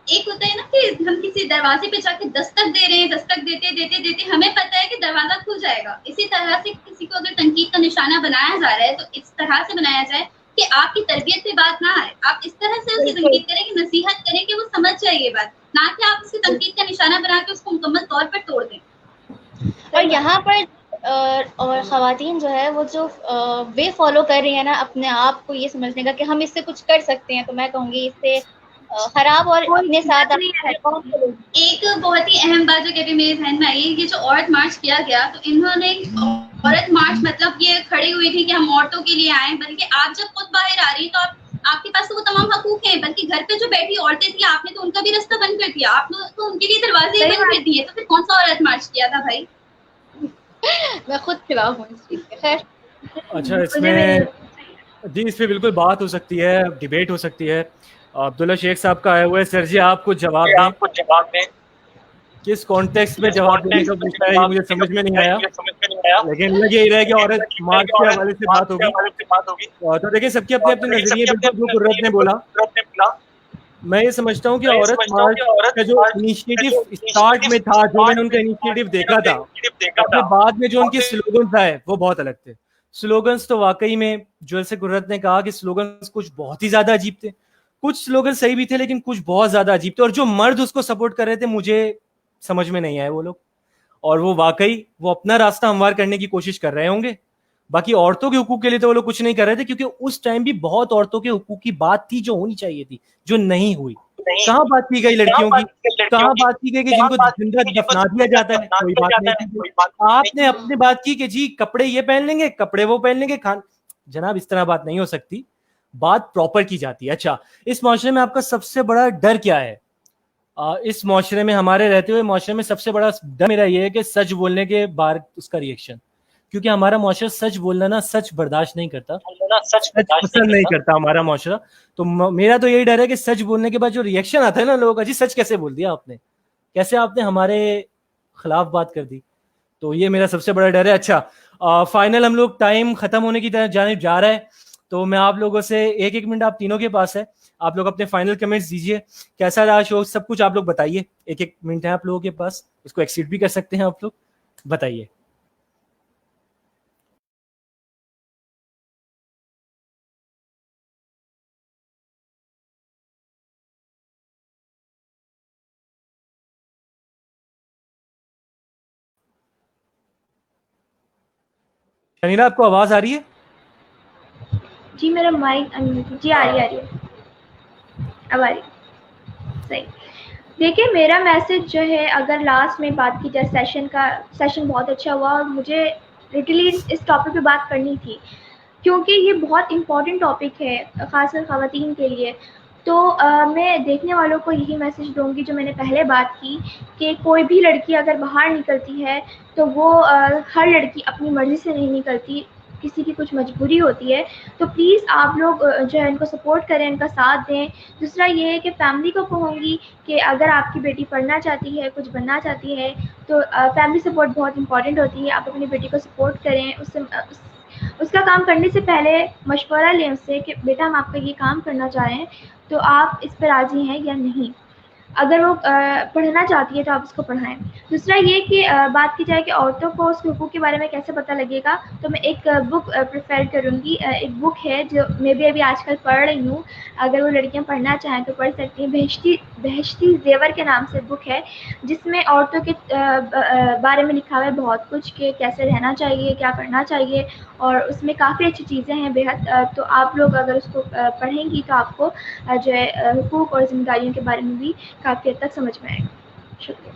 ایک ہوتا ہے نا کہ ہم کسی دروازے پہ جا کے دستک دے رہے ہیں، دستک دیتے ہمیں پتہ ہے کہ دروازہ کھل جائے گا. اسی طرح سے کسی کو اگر تنقید کا نشانہ بنایا جا رہا ہے تو اس طرح سے بنایا جائے کہ آپ کی تربیت پہ بات نہ آئے. آپ اس طرح سے اسے تنقید کریں کہ نصیحت کریں کہ وہ سمجھ جائے یہ بات، نہ کہ آپ اس کی تنقید کا نشانہ بنا کے اس کو مکمل طور پر توڑ دیں. اور یہاں پر اور خواتین جو ہے وہ جو وے فالو کر رہی ہیں نا اپنے آپ کو یہ سمجھنے کا کہ ہم اس سے کچھ کر سکتے ہیں، تو میں کہوں گی اس سے خراب اور اپنے ساتھ ایک بہت ہی اہم بات جو کبھی میرے ذہن میں آئی، یہ جو عورت مارچ کیا گیا تو انہوں نے عورت مارچ مطلب یہ کھڑی ہوئی تھی کہ ہم عورتوں کے لیے آئیں، بلکہ آپ جب خود باہر آ رہی تو آپ کے پاس تو وہ تمام حقوق ہیں، بلکہ گھر پہ جو بیٹھی عورتیں تھیں آپ نے تو ان کا بھی رستہ بند کر دیا، آپ نے تو ان کے لیے دروازے ہی بند کر دیے. تو پھر کون سا عورت مارچ کیا تھا بھائی؟ میں خود خلاف ہوں اس چیز کے. خیر اچھا اس میں جی اس پہ بالکل بات ہو سکتی ہے، ڈیبیٹ ہو سکتی ہے. عبداللہ شیخ صاحب کا آیا ہوا ہے. سر جی آپ کو جواب دیں، کس کانٹیکسٹ میں جواب دینے کا پوچھا ہے یہ مجھے سمجھ میں نہیں آیا، لیکن لگ یہی رہا کہ عورت مارچ کے حوالے سے بات ہوگی. تو دیکھیں سب کے اپنے اپنے نظریے، بالکل جو قرت نے بولا. میں یہ سمجھتا ہوں کہ عورت مارچ کا جو انیشیٹو اسٹارٹ میں تھا، جو میں نے ان کا انیشیٹو دیکھا تھا، اپنے بعد میں جو ان کے سلوگنز آئے وہ بہت الگ تھے. سلوگنز تو واقعی میں جو ایسے قرت نے کہا کہ سلوگنز کچھ بہت ہی زیادہ عجیب تھے، کچھ سلوگن صحیح بھی تھے لیکن کچھ بہت زیادہ عجیب تھے، اور جو مرد اس کو سپورٹ کر رہے تھے مجھے سمجھ میں نہیں آئے وہ لوگ. اور وہ واقعی وہ اپنا راستہ ہموار کرنے کی کوشش کر رہے ہوں گے. باقی عورتوں کے حقوق کے لیے تو وہ لوگ کچھ نہیں کر رہے تھے، کیونکہ اس ٹائم بھی بہت عورتوں کے حقوق کی بات تھی جو ہونی چاہیے تھی، جو نہیں ہوئی. کہاں بات کی گئی لڑکیوں کی؟ کہاں بات کی گئی کہ جن کو زندہ دفنا دیا جاتا ہے؟ کوئی بات نہیں کی. آپ نے اپنی بات کی کہ جی کپڑے یہ پہن لیں گے، کپڑے وہ پہن لیں گے. جناب اس طرح بات نہیں ہو سکتی، بات پراپر کی جاتی ہے. اچھا اس معاشرے میں آپ کا سب سے بڑا ڈر کیا ہے؟ اس معاشرے میں، ہمارے رہتے ہوئے معاشرے میں سب سے بڑا ڈر میرا یہ ہے کہ سچ بولنے کے بعد اس کا ریئیکشن، کیونکہ ہمارا معاشرہ سچ بولنا نا، سچ برداشت نہیں کرتا، سچ پسند نہیں کرتا ہمارا معاشرہ. تو میرا تو یہی ڈر ہے کہ سچ بولنے کے بعد جو ریئیکشن آتا ہے نا لوگوں کا، جی سچ کیسے بول دیا آپ نے، کیسے آپ نے ہمارے خلاف بات کر دی. تو یہ میرا سب سے بڑا ڈر ہے. اچھا فائنل ہم لوگ ٹائم ختم ہونے کی جانب جا رہا ہے، تو میں آپ لوگوں سے ایک منٹ آپ تینوں کے پاس ہے، آپ لوگ اپنے فائنل کمنٹس دیجئے. کیسا رہا شو، سب کچھ آپ لوگ بتائیے. ایک منٹ ہے آپ لوگوں کے پاس، اس کو ایکسیڈ بھی کر سکتے ہیں آپ لوگ. بتائیے. شنیرا آپ کو آواز آ رہی ہے؟ جی میرا مائک جی آ رہی ہے اب آ رہی صحیح. دیکھیں میرا میسج جو ہے، اگر لاسٹ میں بات کی جائے سیشن بہت اچھا ہوا، اور مجھے لٹرلی اس ٹاپک پہ بات کرنی تھی کیونکہ یہ بہت امپورٹنٹ ٹاپک ہے خاص کر خواتین کے لیے. تو میں دیکھنے والوں کو یہی میسج دوں گی جو میں نے پہلے بات کی، کہ کوئی بھی لڑکی اگر باہر نکلتی ہے تو وہ ہر لڑکی اپنی مرضی سے نہیں نکلتی، کسی کی کچھ مجبوری ہوتی ہے. تو پلیز آپ لوگ جو ہے ان کو سپورٹ کریں، ان کا ساتھ دیں. دوسرا یہ ہے کہ فیملی کو کہوں گی کہ اگر آپ کی بیٹی پڑھنا چاہتی ہے، کچھ بننا چاہتی ہے، تو فیملی سپورٹ بہت امپورٹنٹ ہوتی ہے. آپ اپنی بیٹی کو سپورٹ کریں، اس کا کام کرنے سے پہلے مشورہ لیں اس سے کہ بیٹا ہم آپ کا یہ کام کرنا چاہ رہے ہیں، تو آپ اس پہ راضی ہیں یا نہیں. اگر وہ پڑھنا چاہتی ہے تو آپ اس کو پڑھائیں. دوسرا یہ کہ بات کی جائے کہ عورتوں کو اس کے حقوق کے بارے میں کیسے پتہ لگے گا، تو میں ایک بک پریفر کروں گی. ایک بک ہے جو میں بھی ابھی آج کل پڑھ رہی ہوں، اگر وہ لڑکیاں پڑھنا چاہیں تو پڑھ سکتی ہیں. بہشتی زیور کے نام سے بک ہے، جس میں عورتوں کے بارے میں لکھا ہوا ہے بہت کچھ، کہ کیسے رہنا چاہیے، کیا کرنا چاہیے، اور اس میں کافی اچھی چیزیں ہیں بےحد. تو آپ لوگ اگر اس کو پڑھیں گی تو آپ کو جو ہے حقوق اور ذمہ داریوں کے بارے میں بھی کافی حد تک سمجھ میں آئے گا. شکریہ.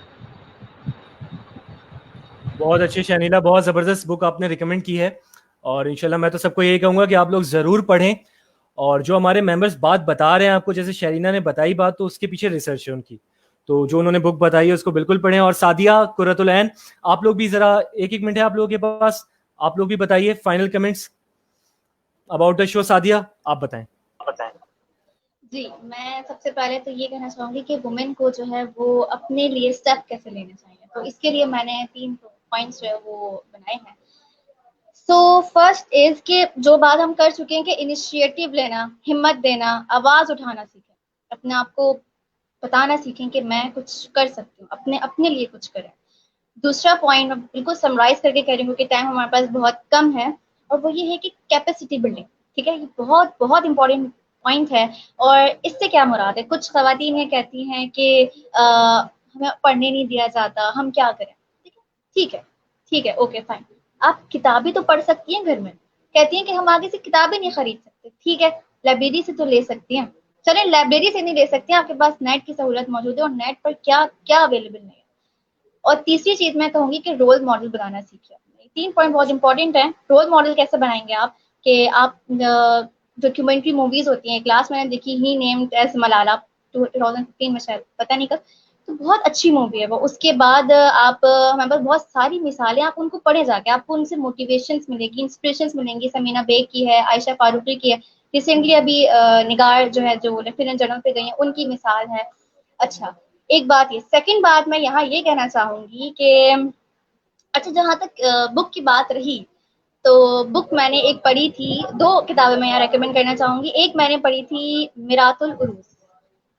بہت اچھی شنیلا، بہت زبردست بک آپ نے ریکمینڈ کی ہے، اور انشاءاللہ میں تو سب کو یہی کہوں گا کہ آپ لوگ ضرور پڑھیں. اور جو ہمارے ممبرس بات بتا رہے ہیں آپ کو، جیسے شرینہ نے بتائی بات، تو اس کے پیچھے ریسرچ ہے ان کی. تو جو انہوں نے بک بتائی ہے اس کو بالکل پڑھیں. اور سعدیہ قرۃ العین, آپ لوگ بھی ذرا ایک منٹ ہے آپ لوگوں کے پاس, آپ لوگ بھی بتائیے فائنل کمنٹس اباؤٹ دا شو. سعدیہ آپ بتائیں. جی, میں سب سے پہلے تو یہ کہنا چاہوں گی کہ وومن کو جو ہے وہ اپنے لیے اسٹیپ کیسے لینے چاہیے, تو اس کے لیے میں نے 3 پوائنٹس جو ہے وہ بنائے ہیں. سو فرسٹ از کہ جو بات ہم کر چکے ہیں کہ انیشیٹو لینا, ہمت دینا, آواز اٹھانا سیکھیں, اپنے آپ کو بتانا سیکھیں کہ میں کچھ کر سکتی ہوں, اپنے لیے کچھ کریں. دوسرا پوائنٹ میں بالکل سمرائز کر کے کہہ رہی ہوں کہ ٹائم ہمارے پاس بہت کم ہے, اور وہ یہ ہے کہ کیپیسٹی بلڈنگ. ٹھیک ہے, یہ بہت بہت امپورٹنٹ پوائنٹ ہے. اور اس سے کیا مراد ہے, کچھ خواتین یہ کہتی ہیں کہ ہمیں پڑھنے نہیں دیا جاتا, ہم کیا کریں. ٹھیک ہے, اوکے فائن, آپ کتابیں تو پڑھ سکتی ہیں گھر میں. کہتی ہیں کہ ہم آگے سے کتابیں نہیں خرید سکتے, ٹھیک ہے, لائبریری سے تو لے سکتی ہیں. چلیں لائبریری سے نہیں لے سکتے ہیں, آپ کے پاس نیٹ کی سہولت موجود ہے, اور نیٹ پر کیا کیا اویلیبل نہیں ہے. اور تیسری چیز میں کہوں گی کہ رول ماڈل بنانا سیکھیے. 3 پوائنٹ بہت امپورٹنٹ ہیں. رول ماڈل کیسے بنائیں گے آپ, کہ آپ ڈاکیومنٹری موویز ہوتی ہیں, کلاس میں نے دیکھی ہی نیمڈ ایز ملالہ 2015 میں شاید, پتہ نہیں کب, تو بہت اچھی مووی ہے وہ. اس کے بعد آپ ہمارے پاس بہت ساری مثالیں, آپ ان کو پڑھے جا کے, آپ کو ان سے موٹیویشنس ملے گی, انسپریشنس ملیں گی. سمینا بیگ کی ہے, عائشہ فاروقی کی ہے, ریسنٹلی ابھی نگار جو ہے جو لیفٹیننٹ جنرل پہ گئی ہیں, ان کی مثال ہے. اچھا, ایک بات یہ, سیکنڈ بات میں یہاں یہ کہنا چاہوں گی کہ اچھا جہاں تک بک کی بات رہی, تو بک میں نے ایک پڑھی تھی, 2 کتابیں میں یہاں ریکمینڈ کرنا چاہوں گی. ایک میں نے پڑھی تھی میرات العروس,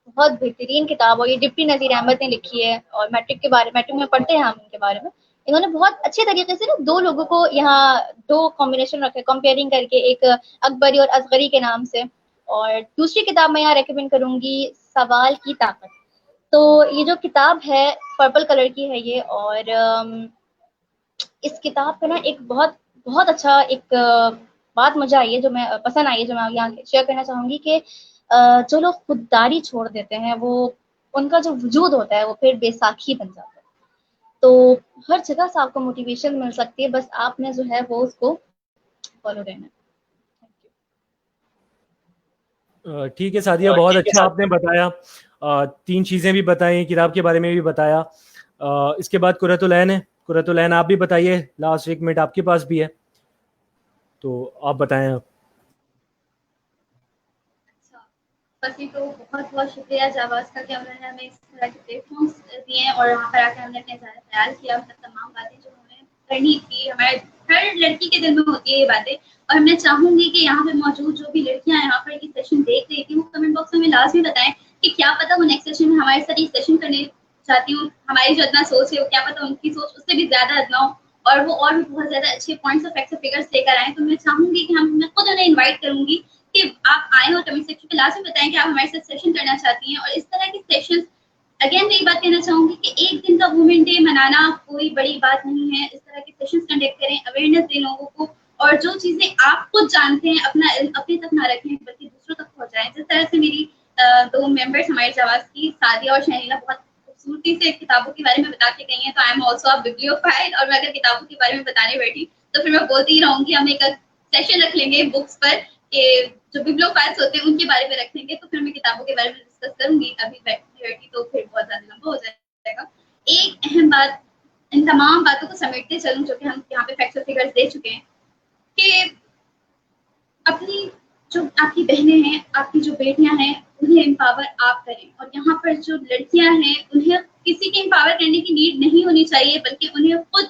بہت بہترین کتاب, اور یہ ڈپٹی نذیر احمد نے لکھی ہے, اور میٹرک میں پڑھتے ہیں ہم ان کے بارے میں. انہوں نے بہت اچھے طریقے سے نا 2 لوگوں کو یہاں 2 کمبینیشن رکھے, کمپیئرنگ کر کے, ایک اکبری اور اصغری کے نام سے. اور دوسری کتاب میں یہاں ریکمینڈ کروں گی سوال کی طاقت. تو یہ جو کتاب ہے پرپل کلر کی ہے یہ, اور اس کتاب کا نا ایک بہت بہت اچھا ایک بات مجھے آئی ہے, جو میں پسند آئی ہے, جو میں یہاں شیئر کرنا چاہوں گی, کہ جو لوگ خودداری چھوڑ دیتے ہیں, وہ ان کا جو وجود ہوتا ہے وہ پھر بے ساکھی بن جاتا ہے. تو ہر جگہ سے آپ کو موٹیویشن مل سکتی ہے, بس آپ نے جو ہے وہ اس کو فالو رہنا ہے. ٹھیک ہے سعدیہ, بہت اچھا آپ نے بتایا, 3 چیزیں بھی بتائیں, کتاب کے بارے میں بھی بتایا. اس کے بعد قرۃ العین ہے. قرۃ العین آپ بھی بتائیے, لاسٹ 1 منٹ آپ کے پاس بھی ہے, تو آپ بتائیں. بس یہ تو بہت بہت شکریہ جاواز کا کہ انہوں نے ہمیں اس طرح کے پلیٹ فارمس دیے ہیں, اور وہاں پر آ کے ہم نے اپنے خیال کیا, مطلب تمام باتیں جو ہمیں کرنی تھی, ہمارے ہر لڑکی کے دل میں ہوتی ہے یہ باتیں. اور میں چاہوں گی کہ یہاں پہ موجود جو بھی لڑکیاں یہاں پر یہ سیشن دیکھ رہی تھی, وہ کمنٹ باکس میں لازمی بتائیں کہ کیا پتہ وہ نیکسٹ سیشن میں ہمارے ساتھ یہ سیشن کرنے چاہتی ہوں. ہماری جو ادنا سوچ ہے وہ کیا پتہ ان کی سوچ اس سے بھی زیادہ ادنا ہو, اور وہ اور بھی بہت زیادہ اچھے پوائنٹس اور فیکٹس اور فگرس لے کر آئیں. تو میں چاہوں گی کہ میں خود انہیں انوائٹ کروں گی کہ آپ آئیں اور کمنٹ سیکشن پہ لازمی بتائیں کہ آپ ہمارے ساتھ سیشن کرنا چاہتی ہیں. اور اس طرح کے سیشن اگین میں یہ بات کہنا چاہوں گی کہ ایک دن کا وومن ڈے منانا کوئی بڑی بات نہیں ہے. اس طرح کے سیشن کنڈکٹ کریں, اویئرنیس دیں لوگوں کو, اور جو چیزیں آپ خود جانتے ہیں اپنا اپنے تک نہ رکھیں بلکہ دوسروں تک پہنچائیں. جس طرح سے میری 2 ممبرس ہمارے جواز کی, سعدیہ اور شہینہ, بہت خوبصورتی سے کتابوں کے بارے میں بتا کے گئی ہیں, تو آئی ایم آلسو ا ببلیوفائل. اور میں اگر کتابوں کے بارے میں بتانے بیٹھی تو پھر میں بولتی ہی رہوں گی. ہم ایک سیشن رکھ لیں گے بکس پر, کہ جو ببلیوفائلس ہوتے ہیں ان کے بارے میں رکھیں گے, تو پھر میں کتابوں کے بارے میں ڈسکس کروں گی. ابھی بیٹھی تو پھر بہت زیادہ لمبا ہو جائے گا. ایک اہم بات, ان تمام باتوں کو سمیٹتے چلوں جو کہ ہم یہاں پہ فیکٹس اور فگرس دے چکے ہیں, کہ اپنی جو آپ کی بہنیں ہیں, آپ کی جو بیٹیاں ہیں, انہیں امپاور آپ کریں. اور یہاں پر جو لڑکیاں ہیں انہیں کسی کے امپاور کرنے کی نیڈ نہیں ہونی چاہیے, بلکہ انہیں خود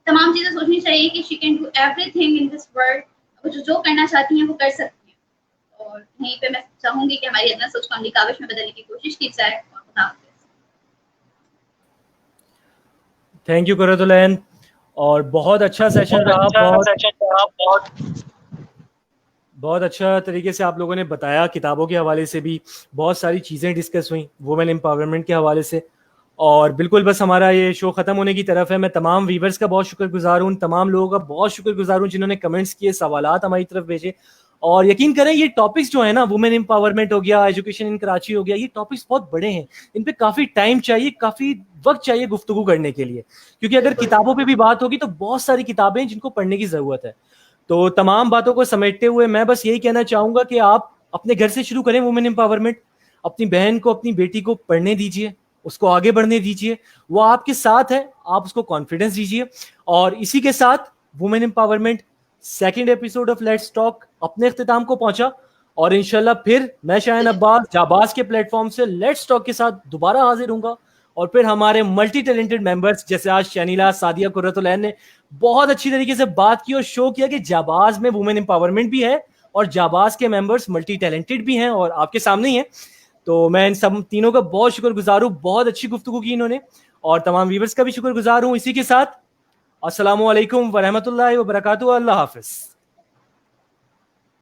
تمام چیزیں سوچنی چاہیے کہ she can do every thing in this world. وہ جو کرنا چاہتی ہیں وہ کر سکتی ہیں. اور یہیں پہ میں چاہوں گی کہ ہماری ادنا سوچ کو عملی کاوش میں بدلنے کی کوشش کی جائے. خدا حافظ. تھینک یو قرۃ العین, اور بہت اچھا سیشن رہا, بہت اچھا طریقے سے آپ لوگوں نے بتایا. کتابوں کے حوالے سے بھی بہت ساری چیزیں ڈسکس ہوئیں, وومن امپاورمنٹ کے حوالے سے. اور بالکل بس ہمارا یہ شو ختم ہونے کی طرف ہے. میں تمام ویورز کا بہت شکر گزار ہوں, تمام لوگوں کا بہت شکر گزار ہوں جنہوں نے کمنٹس کیے, سوالات ہماری طرف بھیجے. اور یقین کریں یہ ٹاپکس جو ہیں نا, وومن امپاورمنٹ ہو گیا, ایجوکیشن ان کراچی ہو گیا, یہ ٹاپکس بہت بڑے ہیں, ان پہ کافی ٹائم چاہیے, کافی وقت چاہیے گفتگو کرنے کے لیے. کیونکہ اگر کتابوں پہ بھی بات ہوگی تو بہت ساری کتابیں جن کو پڑھنے کی ضرورت ہے. تو تمام باتوں کو سمیٹتے ہوئے میں بس یہی کہنا چاہوں گا کہ آپ اپنے گھر سے شروع کریں وومن امپاورمنٹ. اپنی بہن کو, اپنی بیٹی کو پڑھنے دیجیے, اس کو آگے بڑھنے دیجیے, وہ آپ کے ساتھ ہے, آپ اس کو کانفیڈنس دیجیے. اور اسی کے ساتھ women empowerment second episode of let's talk اپنے اختتام کو پہنچا, اور انشاءاللہ پھر میں شاہین عباس جاباز کے پلیٹ فارم سے لیٹس ٹاک کے ساتھ دوبارہ حاضر ہوں گا, اور پھر ہمارے ملٹی ٹیلنٹڈ ممبرس جیسے آج شنیلا, سعدیہ, قرۃ العین نے بہت اچھی طریقے سے بات کی اور شو کیا کہ جاباز میں وومن امپاورمنٹ بھی ہے اور جاباز کے ممبرس ملٹی ٹیلنٹڈ بھی ہیں اور آپ کے سامنے ہی ہیں. تو میں ان سب تینوں کا بہت شکر گزار ہوں, بہت اچھی گفتگو کی انہوں نے, اور تمام ویورز کا بھی شکر گزار ہوں. اسی کے ساتھ السلام علیکم ورحمۃ اللہ وبرکاتہ, اللہ حافظ.